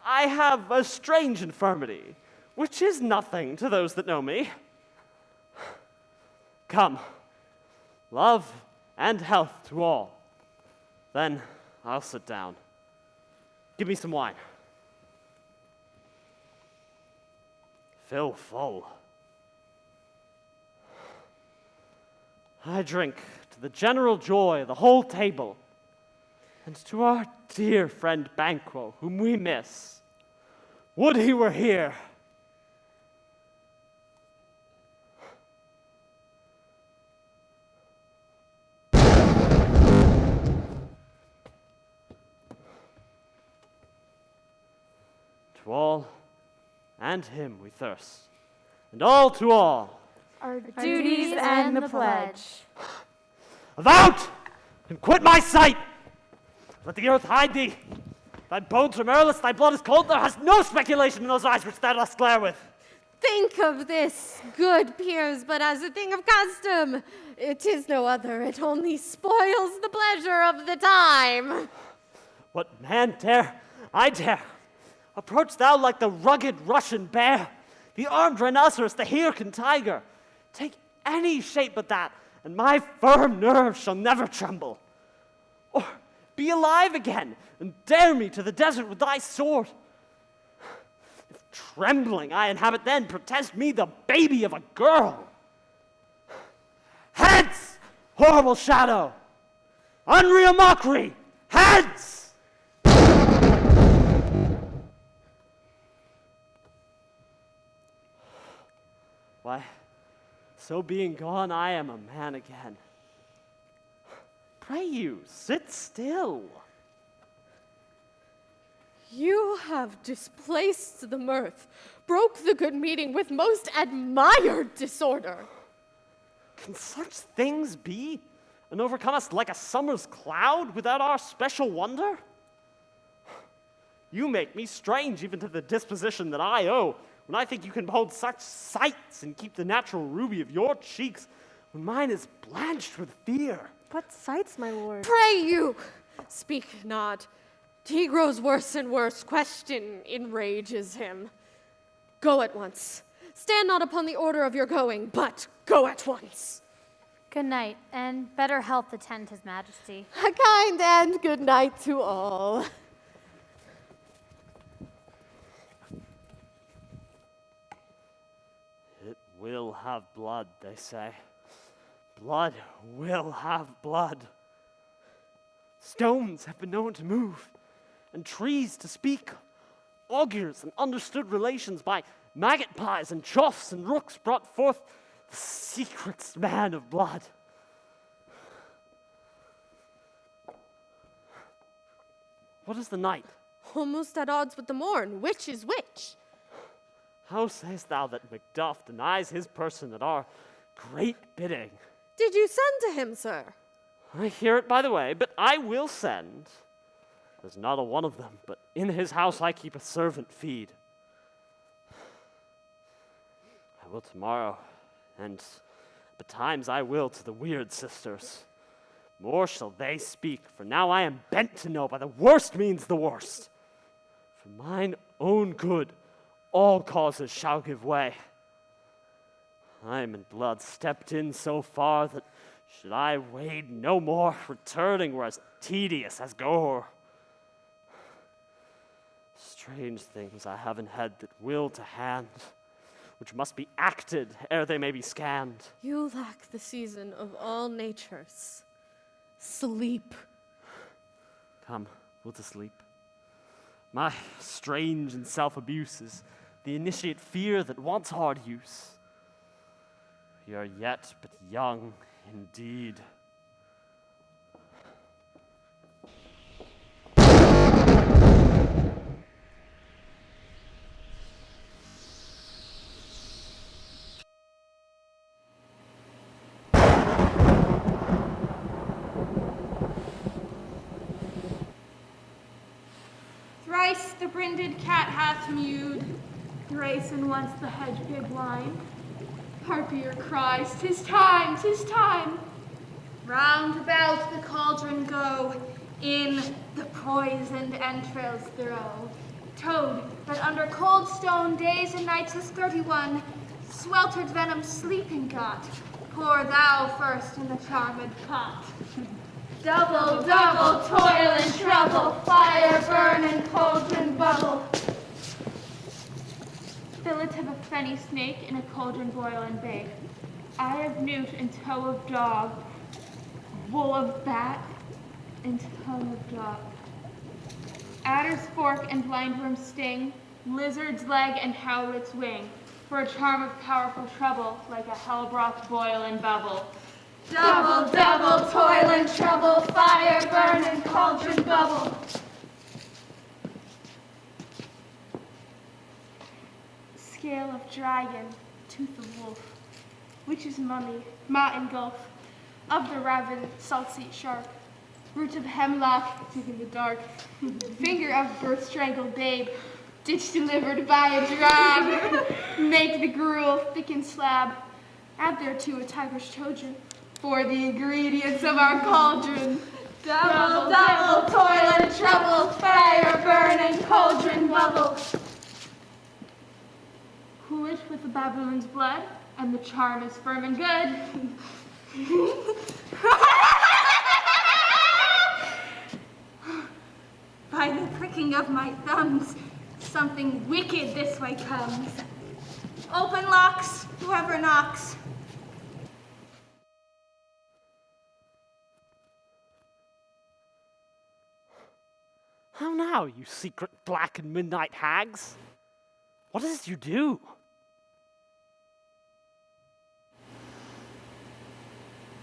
I have a strange infirmity, which is nothing to those that know me. Come, love and health to all. Then I'll sit down. Give me some wine. Fill full. I drink to the general joy of the whole table, and to our dear friend Banquo, whom we miss. Would he were here. To all and him we thirst, and all to all. Our Duties and the pledge. Avaunt, and quit my sight! Let the earth hide thee. Thy bones are marrowless, thy blood is cold, there has no speculation in those eyes which thou dost glare with. Think of this, good peers, but as a thing of custom. It is no other, it only spoils the pleasure of the time. What man dare? I dare. Approach thou like the rugged Russian bear, the armed rhinoceros, the Hyrcan tiger. Take any shape but that, and my firm nerves shall never tremble. Or be alive again, and dare me to the desert with thy sword. If trembling I inhabit then, protest me the baby of a girl. Hence, horrible shadow! Unreal mockery! Hence! Why, so being gone, I am a man again. Pray you, sit still. You have displaced the mirth, broke the good meeting with most admired disorder. Can such things be, and overcome us like a summer's cloud without our special wonder? You make me strange even to the disposition that I owe, when I think you can behold such sights and keep the natural ruby of your cheeks, when mine is blanched with fear. What sights, my lord? Pray you, Speak not. He grows worse and worse. Question enrages him. Go at once. Stand not upon the order of your going, but go at once. Good night, and better health attend his majesty. A kind and good night to all. It will have blood, they say. Blood will have blood. Stones have been known to move, and trees to speak. Augurs and understood relations by magpies and choughs and rooks brought forth the secret man of blood. What is the night? Almost at odds with the morn. Which is which? How sayest thou that Macbeth denies his person at our great bidding? Did you send to him, sir? I hear it by the way, but I will send. There's not a one of them, but in his house I keep a servant feed. I will tomorrow, and betimes I will to the weird sisters. More shall they speak, for now I am bent to know by the worst means the worst. For mine own good, all causes shall give way. Time and blood stepped in so far that should I wade no more, returning were as tedious as gore. Strange things I have in head that will to hand, which must be acted ere they may be scanned. You lack the season of all natures. Sleep. Come, we'll to sleep. My strange and self-abuse is the initiate fear that wants hard use. We are yet but young indeed. Thrice the brinded cat hath mewed, thrice and once the hedge pig whined. Harpier cries, 'tis time, 'tis time. Round about the cauldron go, in the poisoned entrails throw. Toad, that under cold stone days and nights has 31, sweltered venom sleeping got, pour thou first in the charmed pot. Double, double, toil and trouble, fire burn and cauldron bubble. Fillet of a fenny snake in a cauldron boil and bake. Eye of newt and toe of dog, wool of bat and tongue of dog. Adder's fork and blindworm's sting, lizard's leg and howlet's wing, for a charm of powerful trouble, like a hell broth boil and bubble. Double, double, toil and trouble, fire burn and cauldron bubble. Scale of dragon, tooth of wolf, witch's mummy, mat and gulf, of the raven, salt-seat shark, root of hemlock, dig in the dark, finger of birth-strangled babe, ditch delivered by a drag, make the gruel thick and slab, add thereto a tiger's trojan, for the ingredients of our cauldron. Double, double, toil and trouble, fire burn and cauldron bubble. Cool it with the baboon's blood, and the charm is firm and good. By the pricking of my thumbs, something wicked this way comes. Open locks, whoever knocks. How now, you secret black and midnight hags? What is it you do?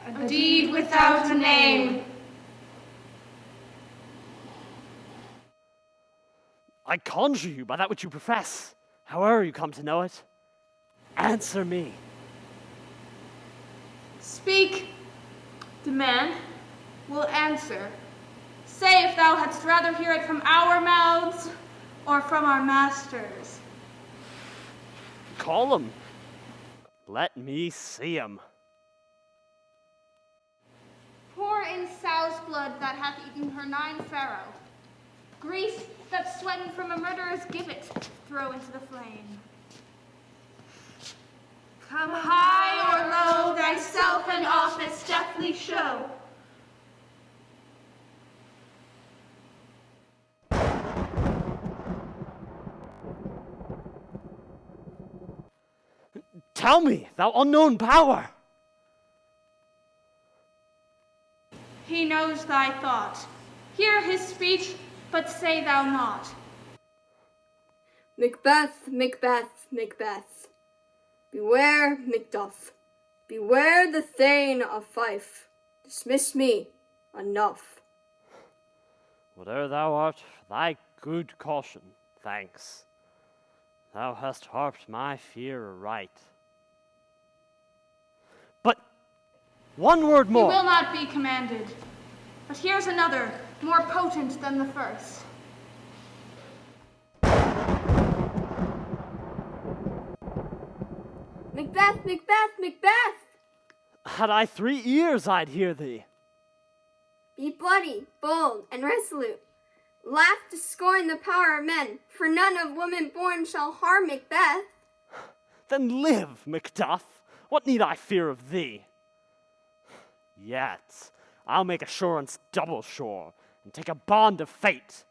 A deed without a name. I conjure you by that which you profess, however you come to know it. Answer me. Speak. Demand. We'll answer. Say if thou hadst rather hear it from our mouths or from our masters. Call him. Let me see him. Poor in Sow's blood that hath eaten her 9 pharaoh. Grease that sweating from a murderer's gibbet throw into the flame. Come high or low, thyself and office deftly show. Tell me, thou unknown power! He knows thy thought. Hear his speech, but say thou not. Macbeth, Macbeth, Macbeth. Beware, Macduff. Beware the Thane of Fife. Dismiss me. Enough. Whate'er thou art, for thy good caution, thanks. Thou hast harped my fear aright. But one word more. He will not be commanded. But here's another, more potent than the first. Macbeth, Macbeth, Macbeth! Had I 3 ears, I'd hear thee. Be bloody, bold, and resolute. Laugh to scorn the power of men, for none of woman born shall harm Macbeth. Then live, Macduff. What need I fear of thee? Yet I'll make assurance double sure, and take a bond of fate.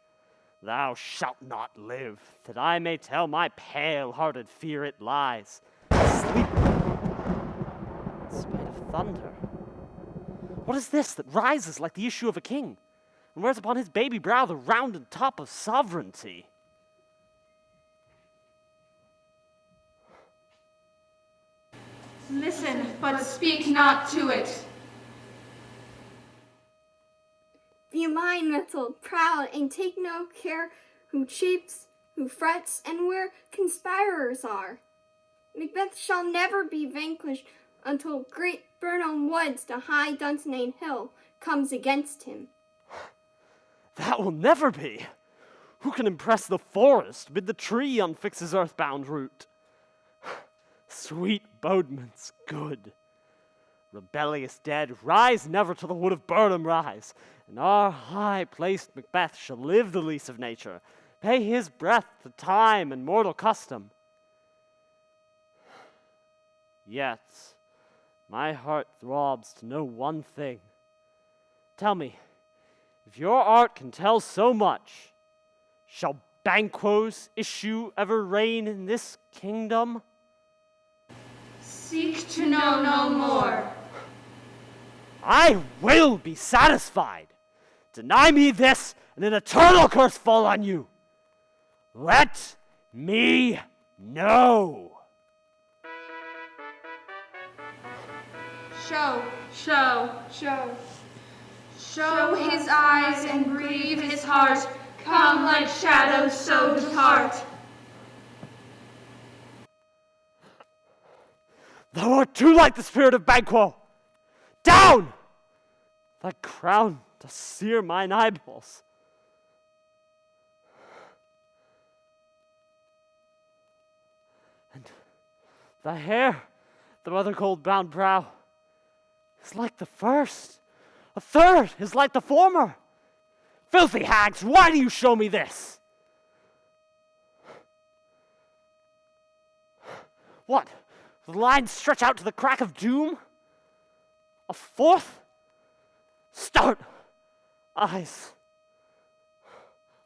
Thou shalt not live, that I may tell my pale-hearted fear it lies, asleep in spite of thunder. What is this that rises like the issue of a king, and wears upon his baby brow the rounded top of sovereignty? Listen, but speak not to it. Be lion-mettled, proud, and take no care who cheats, who frets, and where conspirers are. Macbeth shall never be vanquished until great Burnham Woods to high Dunsinane Hill comes against him. That will never be. Who can impress the forest, bid the tree unfix his earthbound root? Sweet bodements good. Rebellious dead, rise never till the wood of Burnham rise, and our high-placed Macbeth shall live the lease of nature, pay his breath to time and mortal custom. Yet my heart throbs to know one thing. Tell me, if your art can tell so much, shall Banquo's issue ever reign in this kingdom? Seek to know no more. I will be satisfied. Deny me this, and an eternal curse fall on you. Let me know. Show, show, show. Show his eyes and grieve his heart. Come like shadows, so depart. Thou art too like the spirit of Banquo. Down! Thy crown doth sear mine eyeballs. And thy hair, the mother gold-bound brow, is like the first. A third is like the former. Filthy hags, why do you show me this? What? The lines stretch out to the crack of doom? A fourth? Start! Eyes.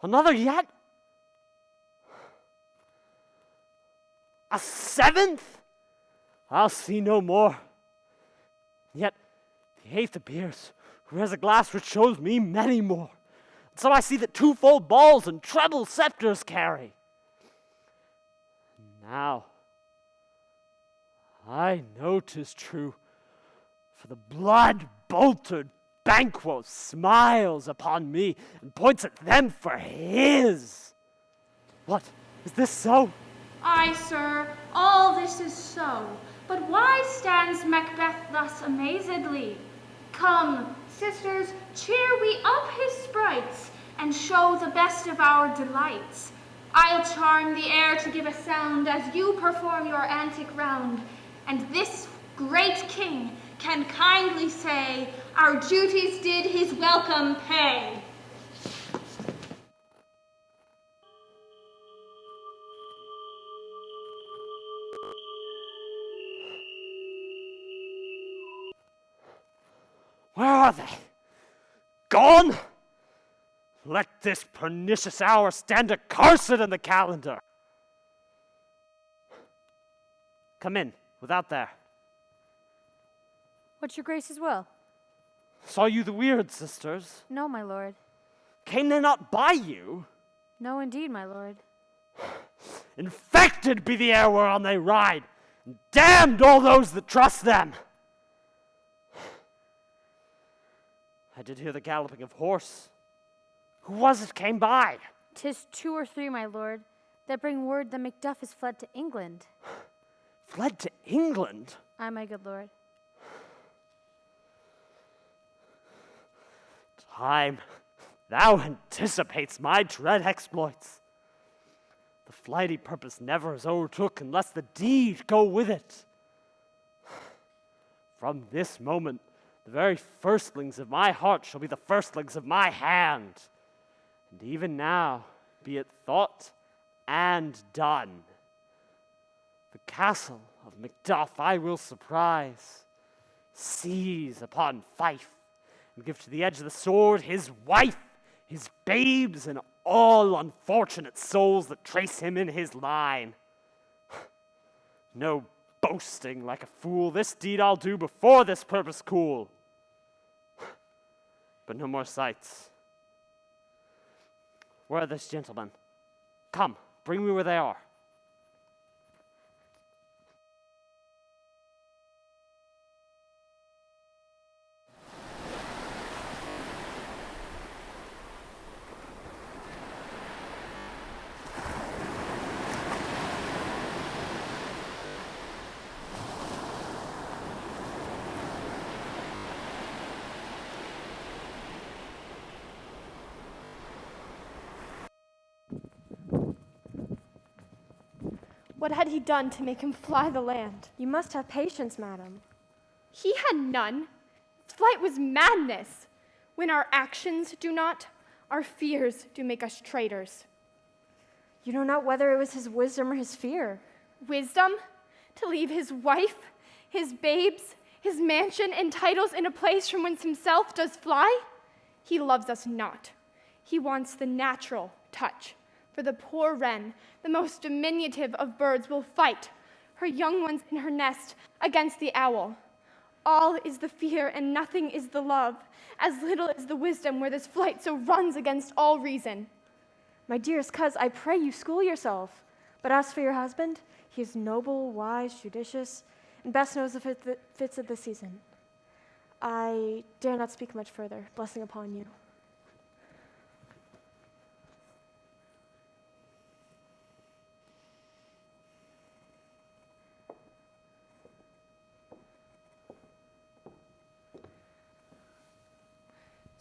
Another yet? A seventh? I'll see no more. Yet the eighth appears, who has a glass which shows me many more. And so I see that twofold balls and treble scepters carry. And now I know 'tis true, for the blood-boltered Banquo smiles upon me and points at them for his. What, is this so? Aye, sir, all this is so. But why stands Macbeth thus amazedly? Come, sisters, cheer we up his sprites, and show the best of our delights. I'll charm the air to give a sound as you perform your antic round, and this great king can kindly say, our duties did his welcome pay. Where are they? Gone? Let this pernicious hour stand accursed in the calendar. Come in, without there. What's your grace's will? Saw you the weird sisters? No, my lord. Came they not by you? No, indeed, my lord. Infected be the air whereon they ride, and damned all those that trust them. I did hear the galloping of horse. Who was it came by? 'Tis 2 or 3, my lord, that bring word that Macduff is fled to England. Fled to England? Aye, my good lord. Time, thou anticipatest my dread exploits. The flighty purpose never is overtook unless the deed go with it. From this moment, the very firstlings of my heart shall be the firstlings of my hand. And even now, be it thought and done. The castle of Macduff I will surprise, seize upon Fife, and give to the edge of the sword his wife, his babes, and all unfortunate souls that trace him in his line. No boasting like a fool, this deed I'll do before this purpose cool. But no more sights. Where are these gentlemen? Come, bring me where they are. What had he done to make him fly the land? You must have patience, madam. He had none. Flight was madness. When our actions do not, our fears do make us traitors. You know not whether it was his wisdom or his fear. Wisdom? To leave his wife, his babes, his mansion and titles in a place from whence himself does fly? He loves us not. He wants the natural touch. For the poor wren, the most diminutive of birds, will fight, her young ones in her nest, against the owl. All is the fear and nothing is the love, as little is the wisdom where this flight so runs against all reason. My dearest coz, I pray you school yourself. But as for your husband, he is noble, wise, judicious, and best knows the fits of the season. I dare not speak much further. Blessing upon you.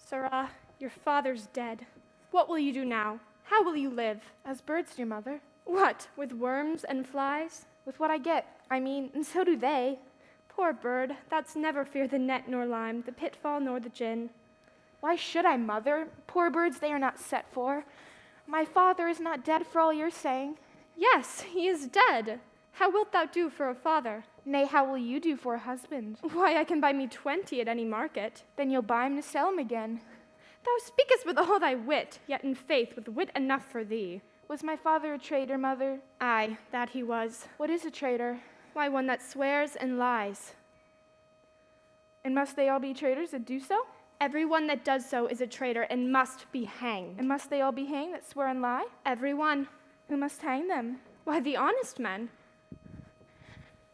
Sirrah, your father's dead. What will you do now? How will you live? As birds do, mother. What, with worms and flies? With what I get, I mean. And so do they. Poor bird, thou'dst never fear the net nor lime, the pitfall nor the gin. Why should I, mother? Poor birds they are not set for. My father is not dead for all your saying. Yes, he is dead. How wilt thou do for a father? Nay, how will you do for a husband? Why, I can buy me 20 at any market. Then you'll buy him to sell him again. Thou speakest with all thy wit, yet in faith with wit enough for thee. Was my father a traitor, mother? Aye, that he was. What is a traitor? Why, one that swears and lies. And must they all be traitors that do so? Everyone that does so is a traitor and must be hanged. And must they all be hanged that swear and lie? Everyone. Who must hang them? Why, the honest men.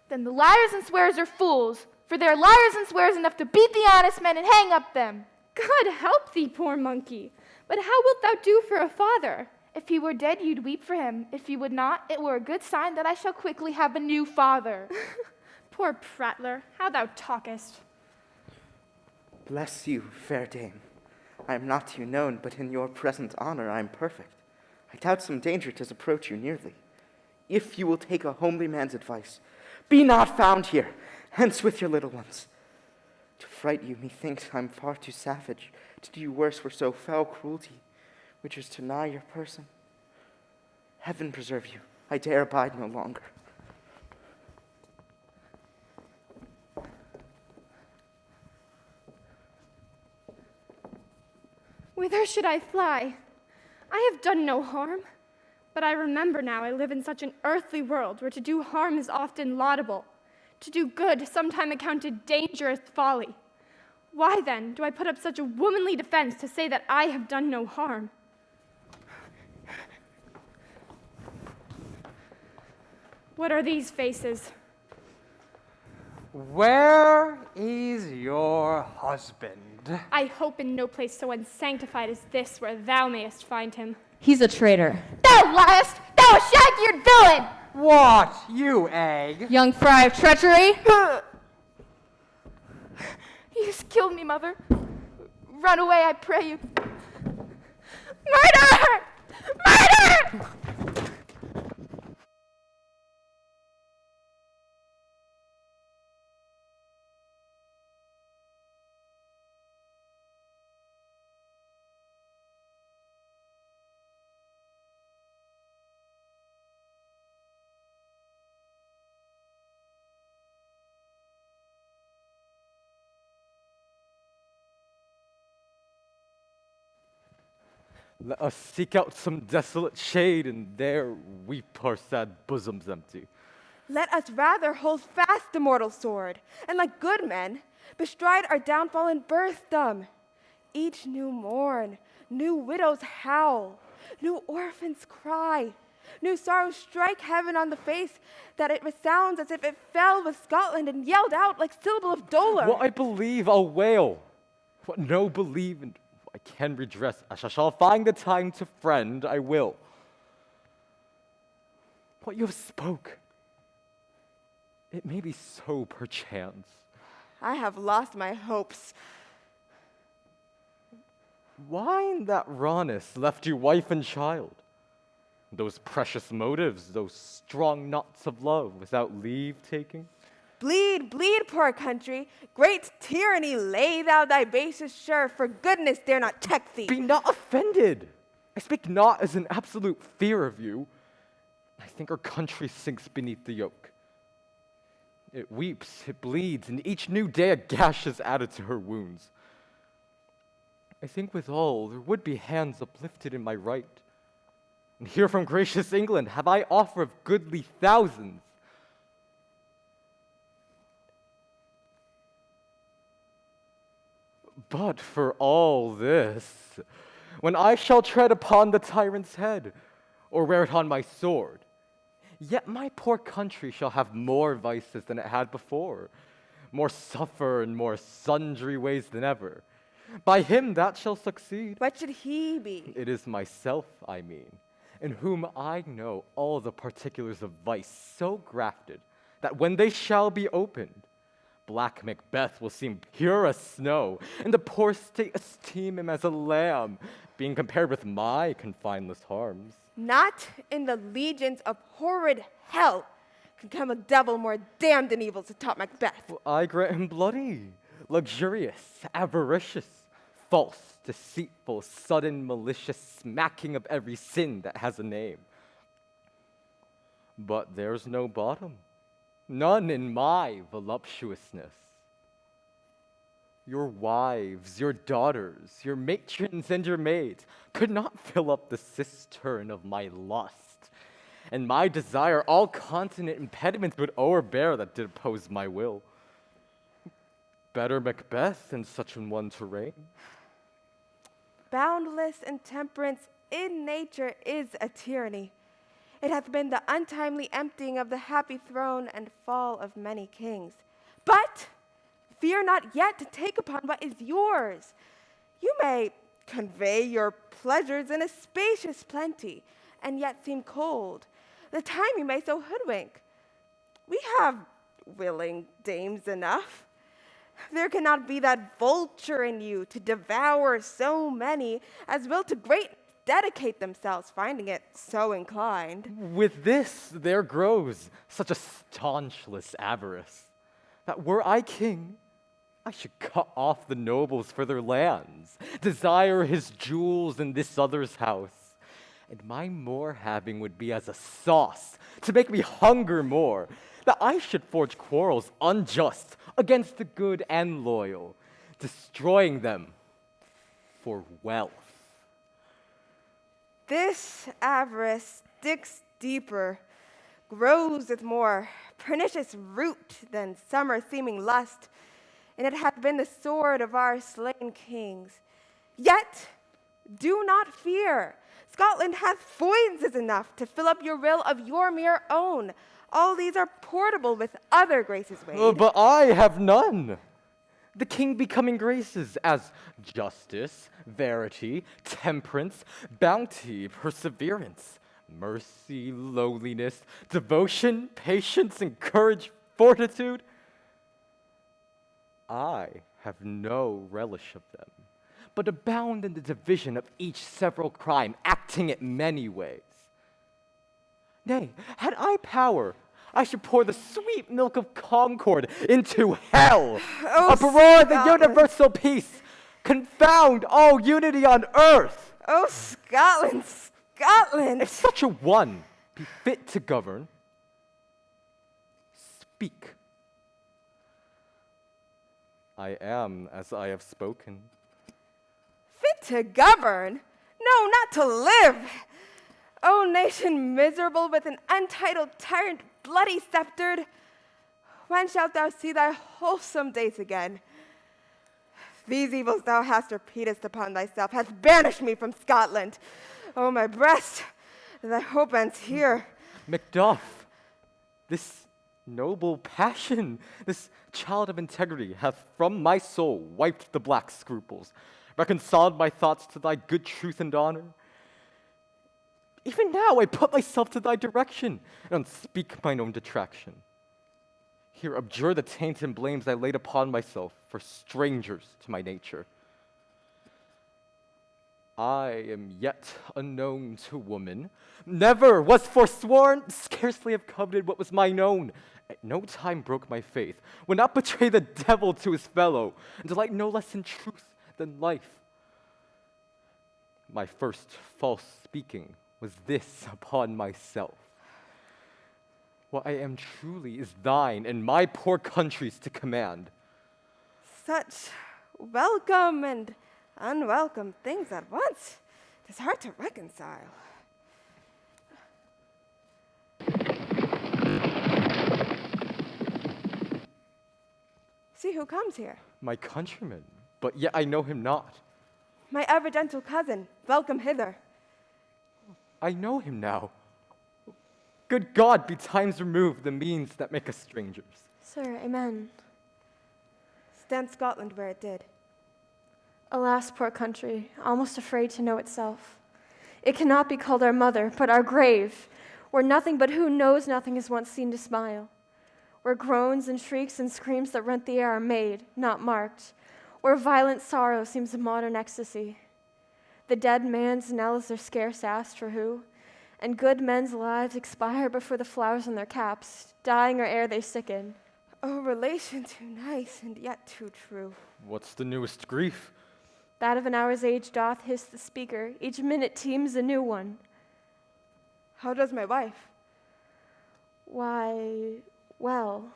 Then the liars and swearers are fools, for they are liars and swearers enough to beat the honest men and hang up them. God help thee, poor monkey. But how wilt thou do for a father? If he were dead, you'd weep for him. If he would not, it were a good sign that I shall quickly have a new father. Poor prattler, how thou talkest. Bless you, fair dame. I am not to you known, but in your present honor I am perfect. I doubt some danger 'tis approach you nearly. If you will take a homely man's advice, be not found here, hence with your little ones. To fright you, methinks I'm far too savage. To do you worse were so foul cruelty, which is to deny your person. Heaven preserve you. I dare abide no longer. Whither should I fly? I have done no harm. But I remember now I live in such an earthly world where to do harm is often laudable. To do good sometime accounted dangerous folly. Why then do I put up such a womanly defense to say that I have done no harm? What are these faces? Where is your husband? I hope in no place so unsanctified as this where thou mayest find him. He's a traitor. Thou liest! Thou a shag-eared villain! What, you egg? Young fry of treachery? He has killed me, mother. Run away, I pray you. Murder! Murder! Let us seek out some desolate shade, and there weep our sad bosoms empty. Let us rather hold fast the mortal sword, and like good men, bestride our downfall and birthdom. Each new morn, new widows howl, new orphans cry, new sorrows strike heaven on the face, that it resounds as if it fell with Scotland and yelled out like syllable of dolor. What I believe, I'll wail. What no believe, and I can redress. As I shall find the time to friend, I will. What you have spoke, it may be so perchance. I have lost my hopes. Why in that rawness left you wife and child? Those precious motives, those strong knots of love without leave taking? Bleed, bleed, poor country. Great tyranny, lay thou thy bases sure, for goodness dare not check thee. Be not offended. I speak not as an absolute fear of you. I think our country sinks beneath the yoke. It weeps, it bleeds, and each new day a gash is added to her wounds. I think withal there would be hands uplifted in my right. And here from gracious England have I offer of goodly thousands. But for all this, when I shall tread upon the tyrant's head, or wear it on my sword, yet my poor country shall have more vices than it had before, more suffer and more sundry ways than ever. By him that shall succeed. What should he be? It is myself, I mean, in whom I know all the particulars of vice so grafted, that when they shall be opened, black Macbeth will seem pure as snow, and the poor state esteem him as a lamb, being compared with my confineless harms. Not in the legions of horrid hell can come a devil more damned than evil to top Macbeth. Well, I grant him bloody, luxurious, avaricious, false, deceitful, sudden, malicious, smacking of every sin that has a name. But there's no bottom. None in my voluptuousness. Your wives, your daughters, your matrons, and your maids could not fill up the cistern of my lust. And my desire, all continent impediments would o'erbear that did oppose my will. Better Macbeth than such an one to reign. Boundless intemperance in nature is a tyranny. It hath been the untimely emptying of the happy throne and fall of many kings. But fear not yet to take upon what is yours. You may convey your pleasures in a spacious plenty, and yet seem cold. The time you may so hoodwink. We have willing dames enough. There cannot be that vulture in you to devour so many as will to great dedicate themselves, finding it so inclined. With this there grows such a staunchless avarice, that were I king, I should cut off the nobles for their lands, desire his jewels in this other's house, and my more having would be as a sauce to make me hunger more, that I should forge quarrels unjust against the good and loyal, destroying them for wealth. This avarice digs deeper, grows with more pernicious root than summer-seeming lust, and it hath been the sword of our slain kings. Yet, do not fear. Scotland hath foids enough to fill up your rill of your mere own. All these are portable with other graces, Wade. But I have none. The king becoming graces as justice, verity, temperance, bounty, perseverance, mercy, lowliness, devotion, patience, and courage, fortitude. I have no relish of them, but abound in the division of each several crime, acting it many ways. Nay, had I power, I should pour the sweet milk of concord into hell, uproar the universal peace, confound all unity on earth. Oh, Scotland, Scotland! If such a one be fit to govern, speak. I am as I have spoken. Fit to govern? No, not to live! O nation miserable with an untitled tyrant, bloody sceptered, when shalt thou see thy wholesome days again? These evils thou hast repeatest upon thyself, hast banished me from Scotland. O my breast, thy hope ends here. Macduff, this noble passion, this child of integrity hath from my soul wiped the black scruples, reconciled my thoughts to thy good truth and honor. Even now I put myself to thy direction, and unspeak mine own detraction. Here abjure the taint and blames I laid upon myself for strangers to my nature. I am yet unknown to woman, never was forsworn, scarcely have coveted what was mine own. At no time broke my faith, would not betray the devil to his fellow, and delight no less in truth than life. My first false speaking was this upon myself. What I am truly is thine and my poor country's to command. Such welcome and unwelcome things at once. It is hard to reconcile. See who comes here. My countryman, but yet I know him not. My ever gentle cousin, welcome hither. I know him now. Good God, be times removed the means that make us strangers. Sir, amen. Stand Scotland where it did. Alas, poor country, almost afraid to know itself. It cannot be called our mother, but our grave, where nothing but who knows nothing is once seen to smile, where groans and shrieks and screams that rent the air are made, not marked, where violent sorrow seems a modern ecstasy. The dead man's knells are scarce asked for who, and good men's lives expire before the flowers on their caps, dying or ere they sicken. Oh, relation too nice and yet too true. What's the newest grief? That of an hour's age doth hiss the speaker, each minute teems a new one. How does my wife? Why, well.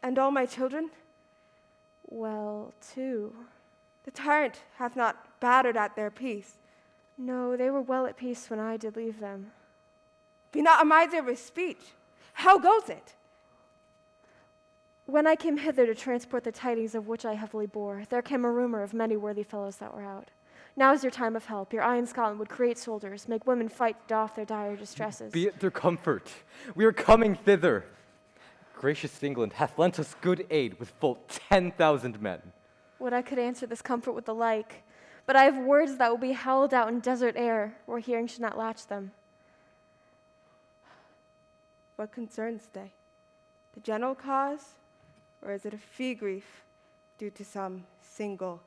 And all my children? Well, too. The tyrant hath not battered at their peace. No, they were well at peace when I did leave them. Be not a miser with speech. How goes it? When I came hither to transport the tidings of which I heavily bore, there came a rumor of many worthy fellows that were out. Now is your time of help. Your eye in Scotland would create soldiers, make women fight to doff their dire distresses. Be it their comfort. We are coming thither. Gracious England hath lent us good aid with full 10,000 men. Would I could answer this comfort with the like, but I have words that will be howled out in desert air, where hearing should not latch them. What concerns they? The general cause, or is it a fee grief due to some single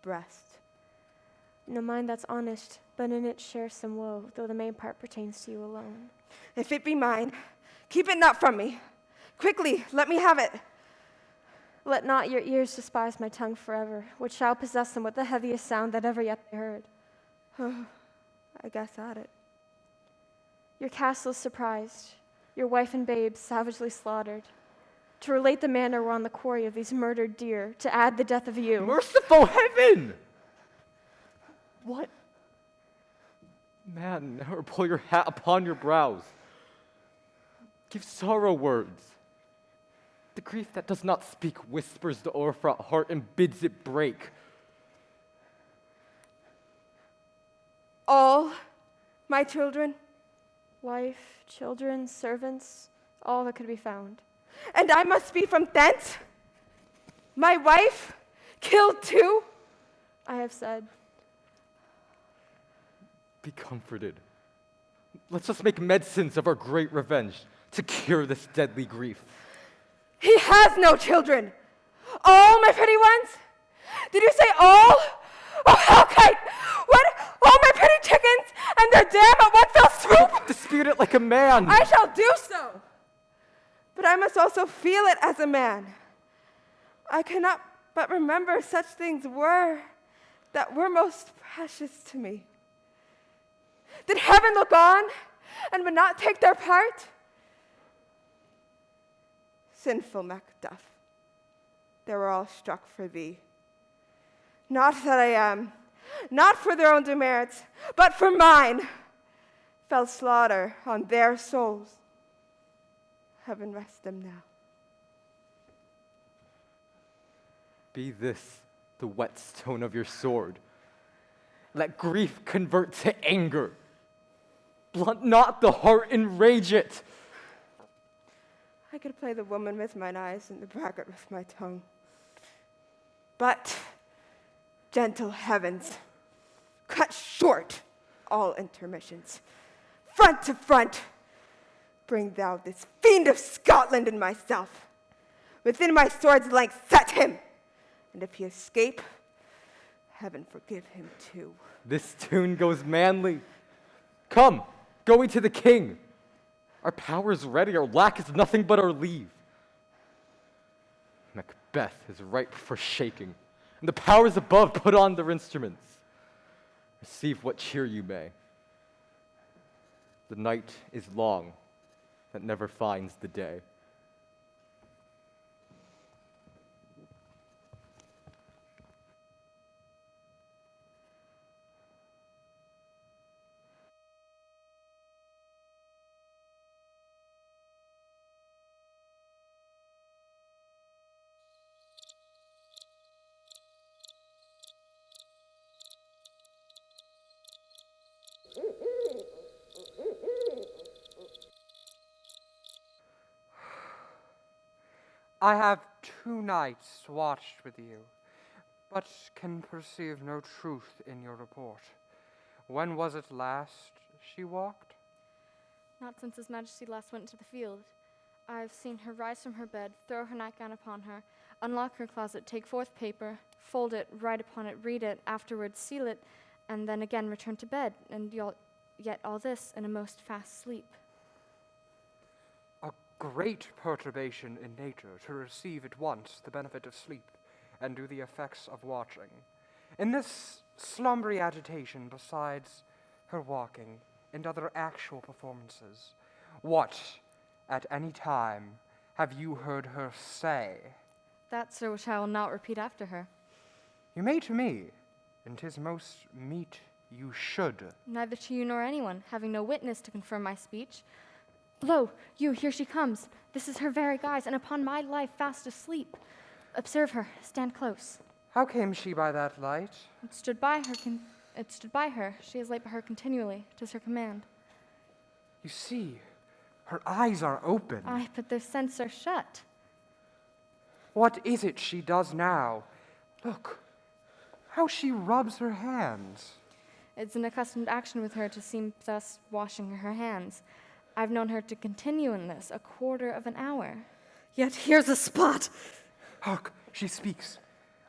breast? No mind that's honest, but in it shares some woe, though the main part pertains to you alone. If it be mine, keep it not from me. Quickly, let me have it. Let not your ears despise my tongue forever, which shall possess them with the heaviest sound that ever yet they heard. I guess at it. Your castle is surprised, your wife and babes savagely slaughtered. To relate the manner whereon the quarry of these murdered deer, to add the death of you. Merciful heaven! What? Man, never pull your hat upon your brows. Give sorrow words. The grief that does not speak whispers the o'erfraught heart and bids it break. All my children, wife, children, servants, all that could be found. And I must be from thence? My wife killed too? I have said. Be comforted. Let's just make medicines of our great revenge to cure this deadly grief. He has no children. All my pretty ones? Did you say all? Oh, Hellkite! What? All my pretty chickens and their dam at one fell swoop? Dispute it like a man. I shall do so. But I must also feel it as a man. I cannot but remember such things that were most precious to me. Did heaven look on and would not take their part? Sinful MACBETH, they were all struck for thee. Not that I am, not for their own demerits, but for mine, fell slaughter on their souls. Heaven rest them now. Be this the whetstone of your sword. Let grief convert to anger. Blunt not the heart, enrage it. I could play the woman with mine eyes and the braggart with my tongue. But, gentle heavens, cut short all intermissions. Front to front, bring thou this fiend of Scotland and myself. Within my sword's length set him, and if he escape, heaven forgive him too. This tune goes manly. Come, go we to the king. Our power is ready, our lack is nothing but our leave. MACBETH is ripe for shaking, and the powers above put on their instruments. Receive what cheer you may. The night is long, that never finds the day. I have 2 nights watched with you, but can perceive no truth in your report. When was it last she walked? Not since His Majesty last went to the field. I've seen her rise from her bed, throw her nightgown upon her, unlock her closet, take forth paper, fold it, write upon it, read it, afterwards seal it, and then again return to bed, and yet all this in a most fast sleep. A great perturbation in nature to receive at once the benefit of sleep and do the effects of watching. In this slumbery agitation, besides her walking and other actual performances, what, at any time, have you heard her say? That, sir, which I will not repeat after her. You may to me, and 'tis most meet you should. Neither to you nor anyone, having no witness to confirm my speech. Lo, you, here she comes. This is her very guise, and upon my life fast asleep. Observe her, stand close. How came she by that light? It stood by her. She is late by her continually. 'Tis her command. You see, her eyes are open. Aye, but their sense are shut. What is it she does now? Look, how she rubs her hands. It's an accustomed action with her to seem thus washing her hands. I've known her to continue in this a quarter of an hour. Yet here's a spot. Hark, she speaks.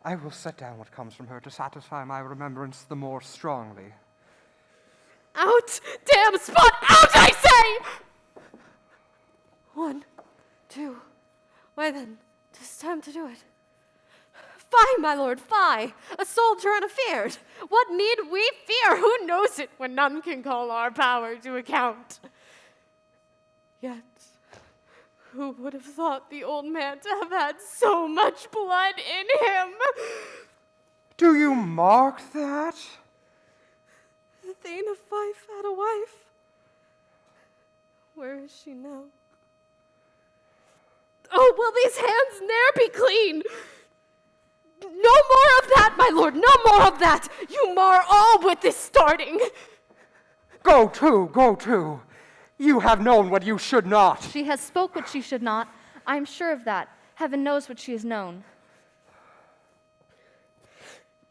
I will set down what comes from her to satisfy my remembrance the more strongly. Out! Damn spot! Out, I say! 1, 2. Why then, 'tis time to do it. Fie, my lord, fie! A soldier unafeared! What need we fear? Who knows it when none can call our power to account? Yet, who would have thought the old man to have had so much blood in him? Do you mark that? The Thane of Fife had a wife. Where is she now? Oh, will these hands ne'er be clean? No more of that, my lord, no more of that! You mar all with this starting! Go to, go to. You have known what you should not. She has spoke what she should not. I am sure of that. Heaven knows what she has known.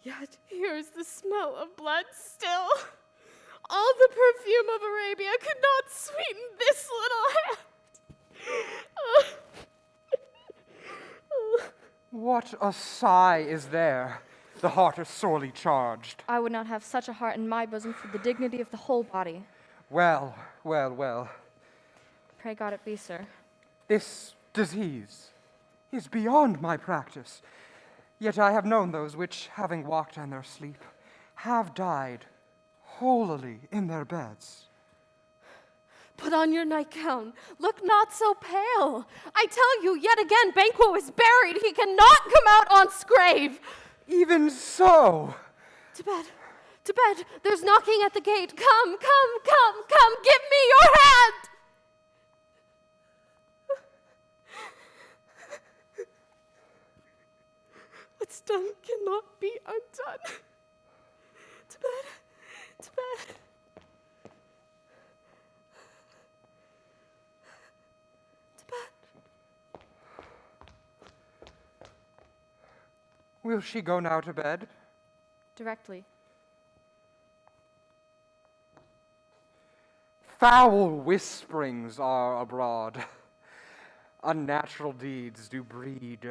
Yet here is the smell of blood still. All the perfume of Arabia could not sweeten this little hand. What a sigh is there. The heart is sorely charged. I would not have such a heart in my bosom for the dignity of the whole body. Well, well, well. Pray God it be, sir. This disease is beyond my practice. Yet I have known those which, having walked in their sleep, have died holily in their beds. Put on your nightgown. Look not so pale. I tell you, yet again, Banquo is buried. He cannot come out on's grave. Even so. To bed. To bed. There's knocking at the gate. Come, come, come, come. Give me your hand. What's done cannot be undone. To bed. To bed. Will she go now to bed? Directly. Foul whisperings are abroad. Unnatural deeds do breed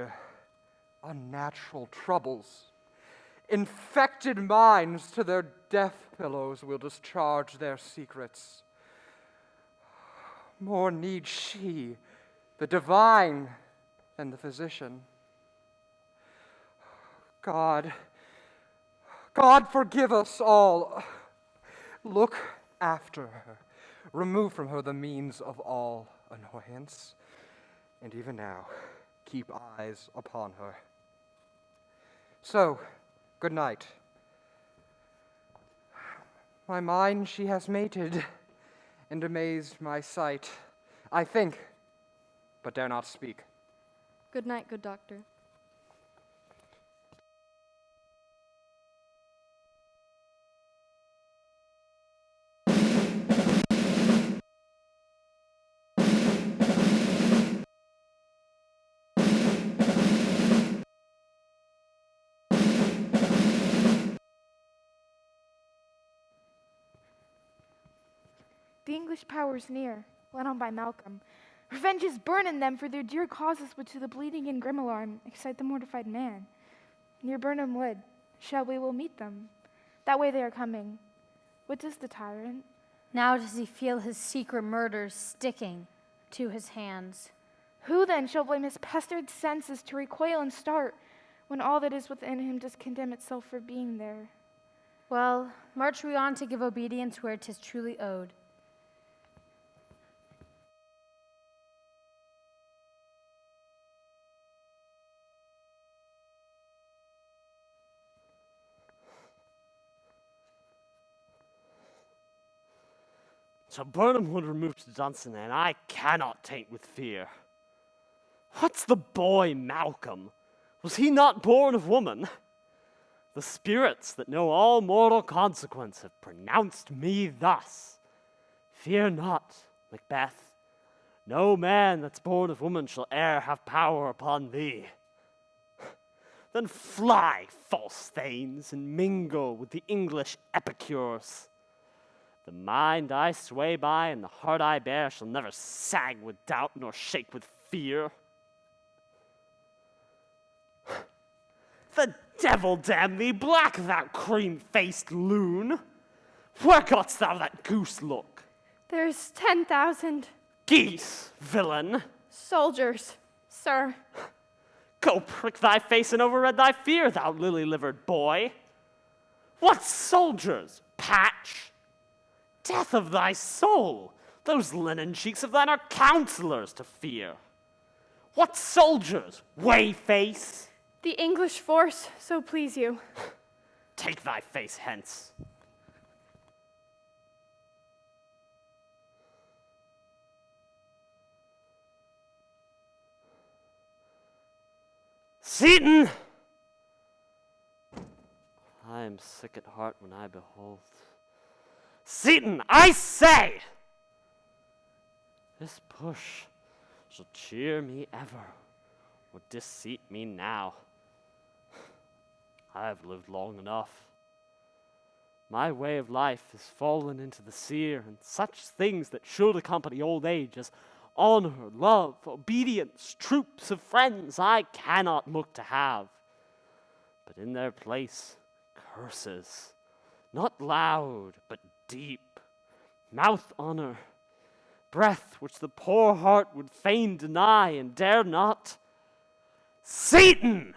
unnatural troubles. Infected minds to their death pillows will discharge their secrets. More needs she, the divine, than the physician. God, God forgive us all. Look after her. Remove from her the means of all annoyance. And even now, keep eyes upon her. So, good night. My mind she has mated, and amazed my sight. I think, but dare not speak. Good night, good doctor. The English power is near, led on by Malcolm. Revenge is burning them for their dear causes, which to the bleeding and grim alarm excite the mortified man. Near Burnham Wood, shall we will meet them. That way they are coming. What does the tyrant? Now does he feel his secret murders sticking to his hands. Who then shall blame his pestered senses to recoil and start, when all that is within him does condemn itself for being there? Well, march we on to give obedience where 'tis truly owed. So Burnham would remove to Dunstan, and I cannot taint with fear. What's the boy Malcolm? Was he not born of woman? The spirits that know all mortal consequence have pronounced me thus. Fear not, Macbeth. No man that's born of woman shall e'er have power upon thee. Then fly, false thanes, and mingle with the English epicures. The mind I sway by and the heart I bear shall never sag with doubt nor shake with fear. The devil damn thee, black thou cream-faced loon! Where got'st thou that goose look? There's 10,000 Geese, villain! soldiers, sir. Go prick thy face and overread thy fear, thou lily-livered boy. What soldiers, Patch? Death of thy soul, those linen cheeks of thine are counselors to fear. What soldiers, Wayface? The English force, so please you. Take thy face hence. Seaton! I am sick at heart when I behold. Seaton, I say! This push shall cheer me ever, or disseat me now. I have lived long enough. My way of life is fallen into the seer, and such things that should accompany old age as honor, love, obedience, troops of friends, I cannot look to have. But in their place, curses, not loud, but deep, mouth honor, breath which the poor heart would fain deny and dare not. Satan!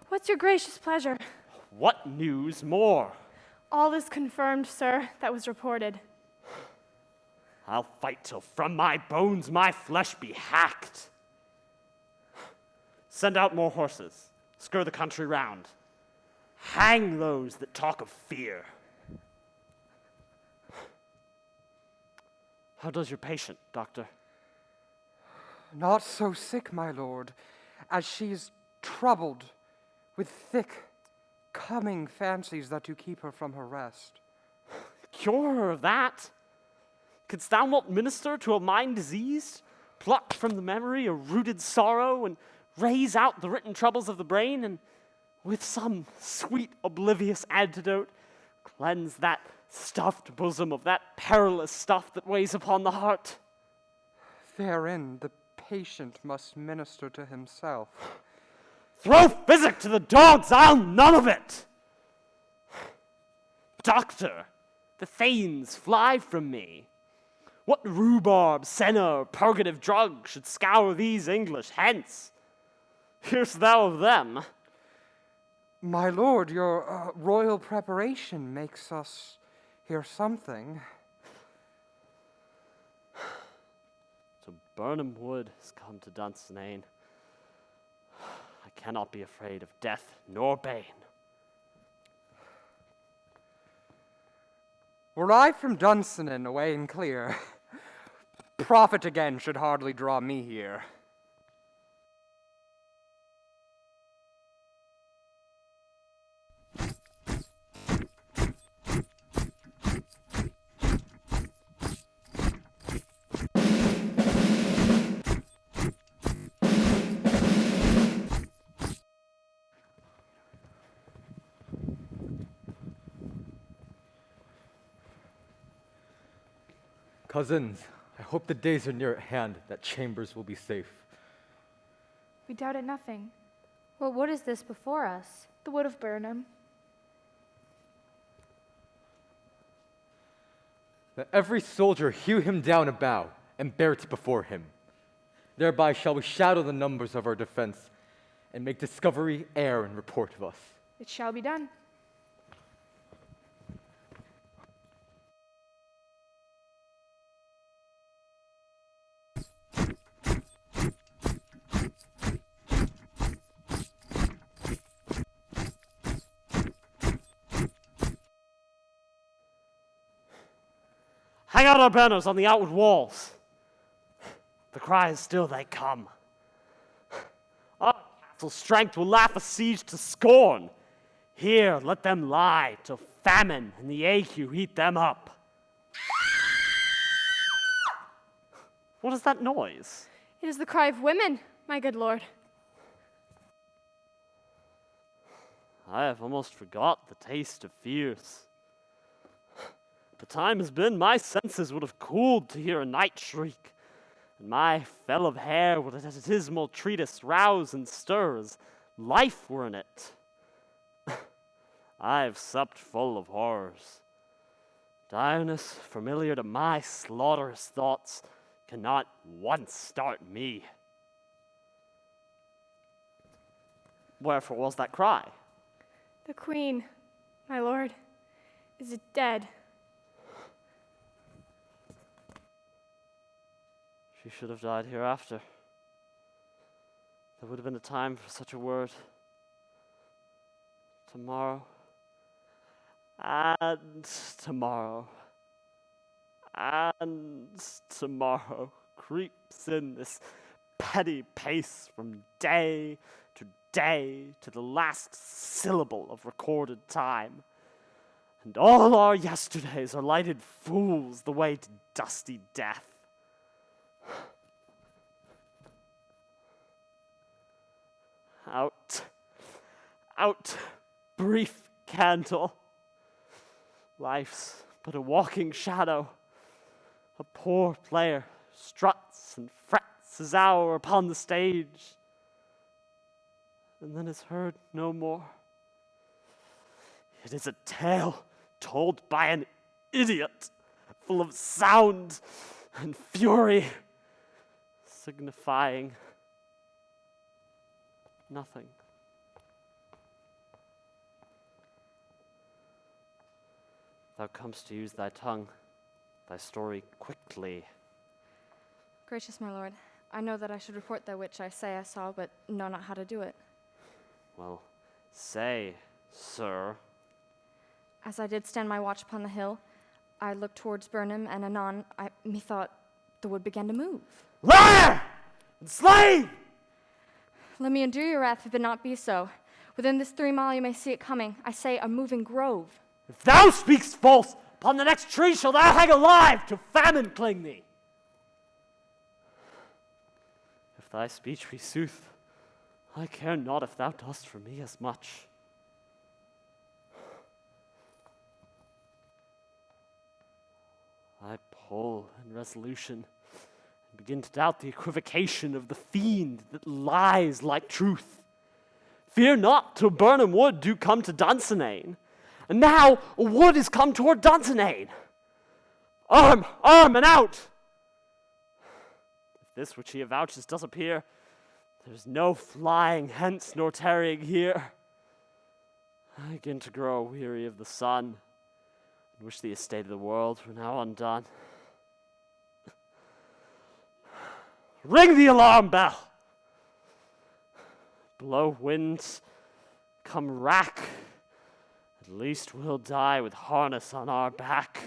What's your gracious pleasure? What news more? All is confirmed, sir, that was reported. I'll fight till from my bones my flesh be hacked. Send out more horses. Scur the country round. Hang those that talk of fear. How does your patient, doctor? Not so sick, my lord, as she's troubled with thick, coming fancies that do keep her from her rest. Cure her of that? Couldst thou not minister to a mind diseased, pluck from the memory a rooted sorrow, and raise out the written troubles of the brain, and with some sweet oblivious antidote, cleanse that stuffed bosom of that perilous stuff that weighs upon the heart? Therein the patient must minister to himself. Throw physic to the dogs, I'll none of it! Doctor, the thanes fly from me. What rhubarb, senna, or purgative drug should scour these English hence? Hear'st thou of them? My lord, your royal preparation makes us hear something. So Burnham Wood has come to Dunsinane. I cannot be afraid of death nor bane. Were I from Dunsinane away and clear, profit again should hardly draw me here. Cousins, I hope the days are near at hand that Chambers will be safe. We doubted nothing. Well, what is this before us? The wood of Burnham. Let every soldier hew him down a bough and bear it before him. Thereby shall we shadow the numbers of our defense and make discovery air in report of us. It shall be done. Hang out our banners on the outward walls. The cry is still they come. Our castle strength will laugh a siege to scorn. Here let them lie till famine and the ague eat them up. What is that noise? It is the cry of women, my good lord. I have almost forgot the taste of fears. The time has been my senses would have cooled to hear a night shriek, and my fell of hair would at a dismal treatise rouse and stir as life were in it. I have supped full of horrors. Direness, familiar to my slaughterous thoughts, cannot once start me. wherefore was that cry? The queen, my lord, is dead. She should have died hereafter. There would have been a time for such a word. Tomorrow, and tomorrow, and tomorrow creeps in this petty pace from day to the last syllable of recorded time. And all our yesterdays are lighted fools the way to dusty death. Out, brief candle. Life's but a walking shadow. A poor player struts and frets his hour upon the stage, and then is heard no more. It is a tale told by an idiot, full of sound and fury, signifying nothing. Thou comest to use thy tongue, thy story quickly. Gracious my lord, I know that I should report that which I say I saw, but know not how to do it. Well, say, sir. As I did stand my watch upon the hill, I looked towards Burnham, and anon methought the wood began to move. Liar! And slave! Let me endure your wrath if it not be so. Within this 3 mile you may see it coming. I say a moving grove. If thou speakst false, upon the next tree shall thou hang alive, till famine cling thee. If thy speech be sooth, I care not if thou dost for me as much. I pull in resolution and begin to doubt the equivocation of the fiend that lies like truth. Fear not till Burnham Wood do come to Dunsinane, and now a wood is come toward Dunsinane. Arm, and out! If this which he avouches does appear, there's no flying hence nor tarrying here. I begin to grow weary of the sun, and wish the estate of the world were now undone. Ring the alarm bell! Blow winds, come rack. At least we'll die with harness on our back.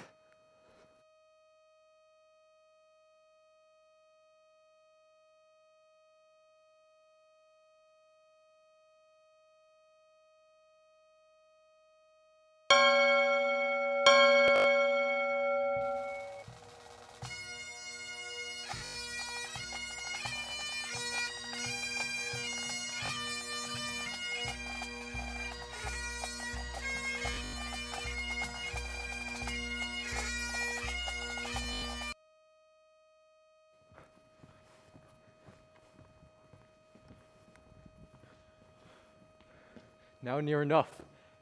Now near enough.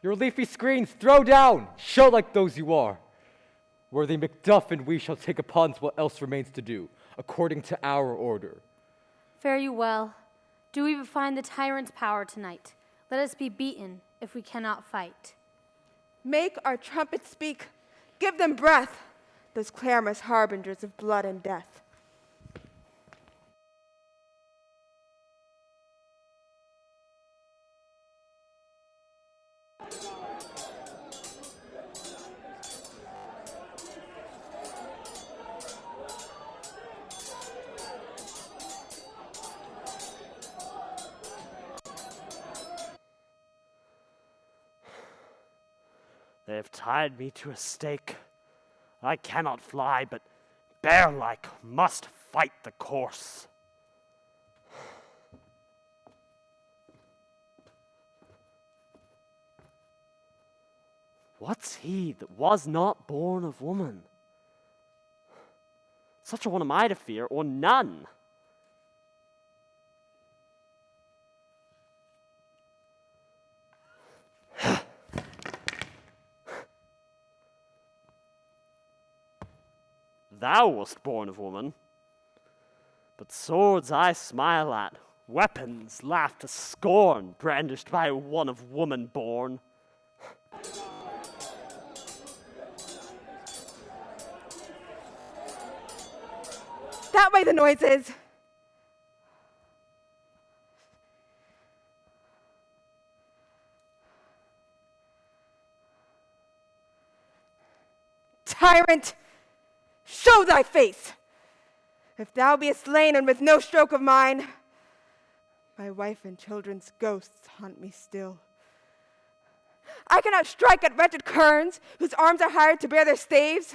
Your leafy screens throw down! Show like those you are! Worthy Macduff and we shall take upon what else remains to do, according to our order. Fare you well. Do we find the tyrant's power tonight? Let us be beaten if we cannot fight. Make our trumpets speak. Give them breath, those clamorous harbingers of blood and death. They have tied me to a stake. I cannot fly, but bear-like must fight the course. What's he that was not born of woman? Such a one am I to fear, or none. Thou wast born of woman, but swords I smile at, Weapons laughed to scorn, brandished by one of woman born. That way the noise is. Tyrant, show thy face. If thou be slain and with no stroke of mine, my wife and children's ghosts haunt me still. I cannot strike at wretched kerns whose arms are hired to bear their staves.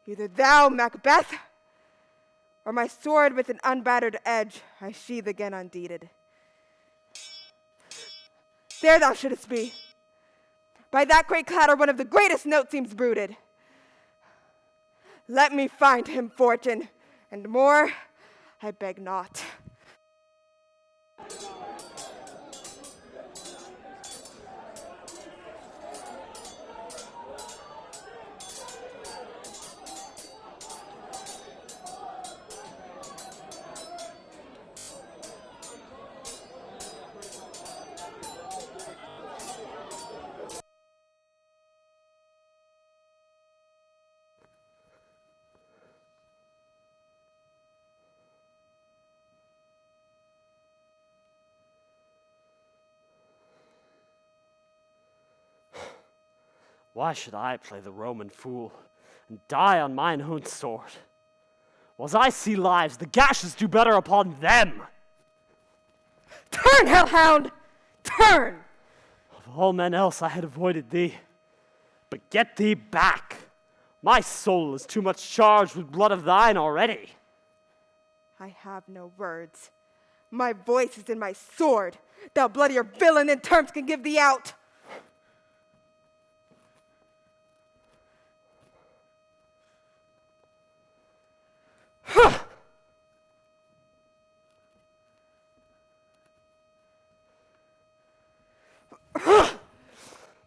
Either thou, Macbeth, or my sword with an unbattered edge I sheathe again undeeded. There thou shouldst be. By that great clatter one of the greatest notes seems brooded. Let me find him fortune, and more I beg not. Why should I play the Roman fool and die on mine own sword? Whiles I see lives, the gashes do better upon them. Turn, hellhound! Turn! Of all men else I had avoided thee. But get thee back. My soul is too much charged with blood of thine already. I have no words. My voice is in my sword. Thou bloodier villain in terms can give thee out.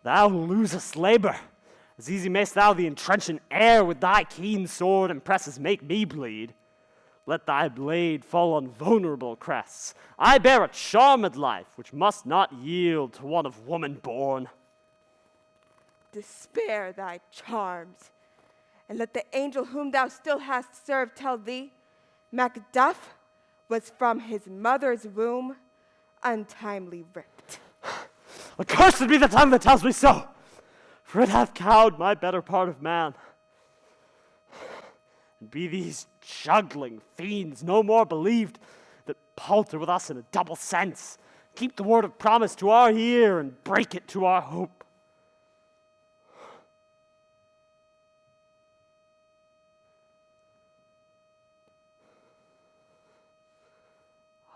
Thou losest labor. As easy mayst thou the entrenchant air with thy keen sword and presses make me bleed. Let thy blade fall on vulnerable crests. I bear a charmed life which must not yield to one of woman born. Despair thy charms, and let the angel whom thou still hast served tell thee, Macduff was from his mother's womb untimely ripped. Accursed be the tongue that tells me so, for it hath cowed my better part of man. And be these juggling fiends no more believed that palter with us in a double sense, keep the word of promise to our ear and break it to our hope.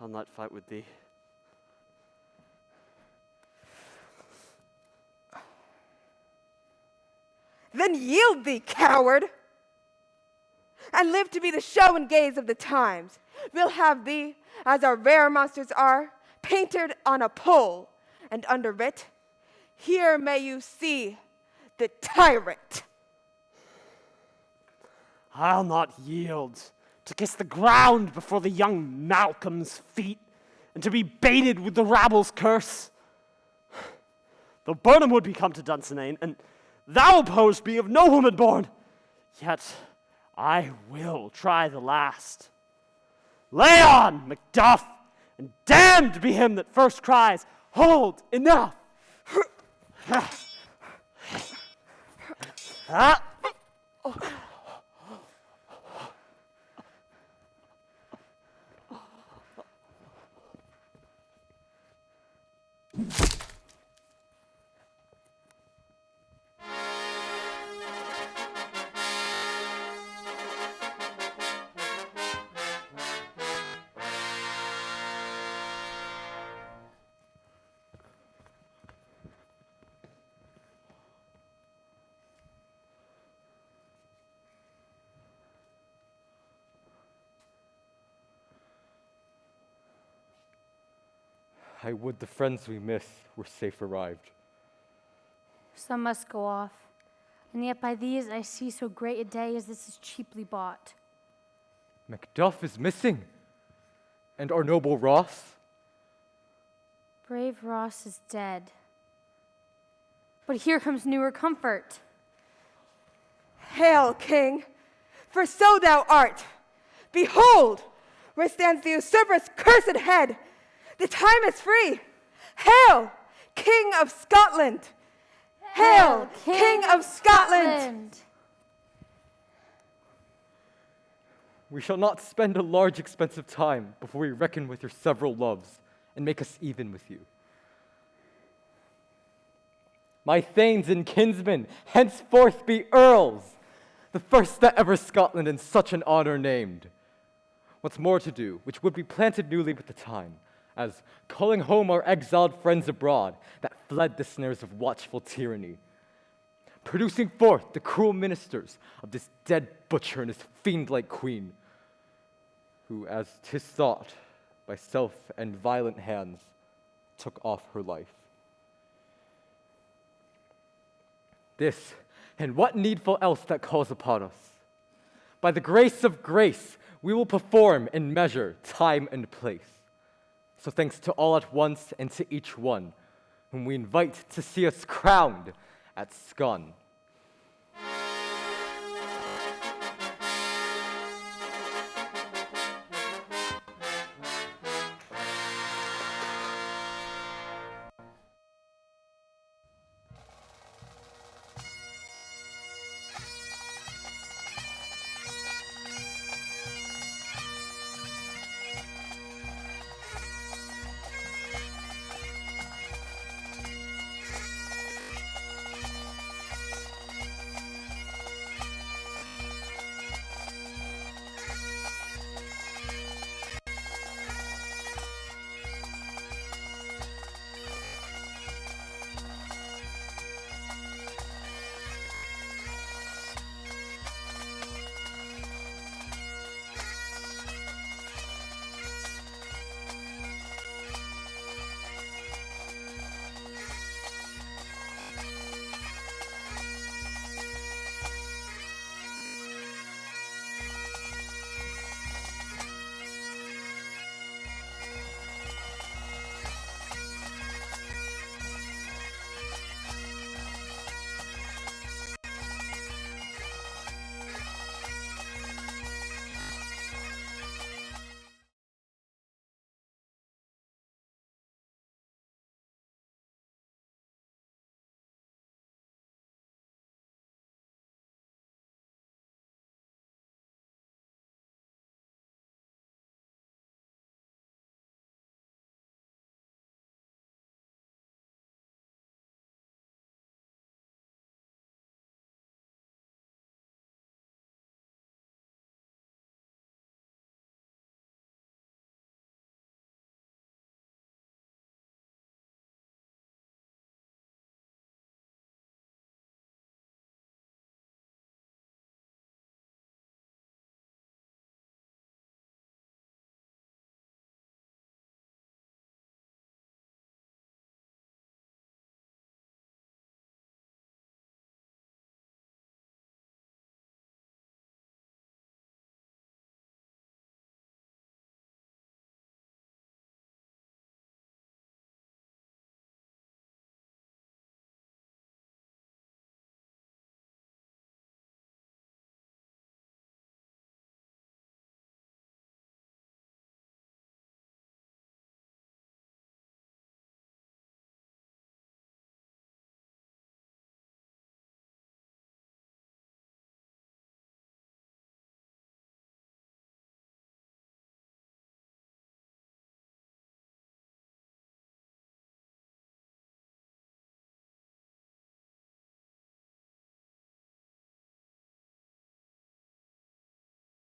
I'll not fight with thee. Then yield thee, coward, and live to be the show and gaze of the times. We'll have thee, as our rare monsters are, painted on a pole, and under it, here may you see the tyrant. I'll not yield to kiss the ground before the young Malcolm's feet, and to be baited with the rabble's curse. Though Burnham would be come to Dunsinane, and thou opposed be of no woman born, yet I will try the last. Lay on, Macduff, and damned be him that first cries, hold, enough! I would the friends we miss were safe arrived. Some must go off, and yet by these I see so great a day as this is cheaply bought. Macduff is missing, and our noble Ross? Brave Ross is dead. But here comes newer comfort. Hail, King, for so thou art. Behold, where stands the usurper's cursed head. The time is free. Hail, King of Scotland. Hail, King of Scotland. We shall not spend a large expense of time before we reckon with your several loves and make us even with you. My thanes and kinsmen henceforth be earls, the first that ever Scotland in such an honor named. What's more to do, which would be planted newly with the time, as calling home our exiled friends abroad that fled the snares of watchful tyranny, producing forth the cruel ministers of this dead butcher and his fiend-like queen, who, as 'tis thought, by self and violent hands, took off her life. This, and what needful else that calls upon us? By the grace of grace, we will perform in measure, time, and place. So thanks to all at once and to each one whom we invite to see us crowned at Scone.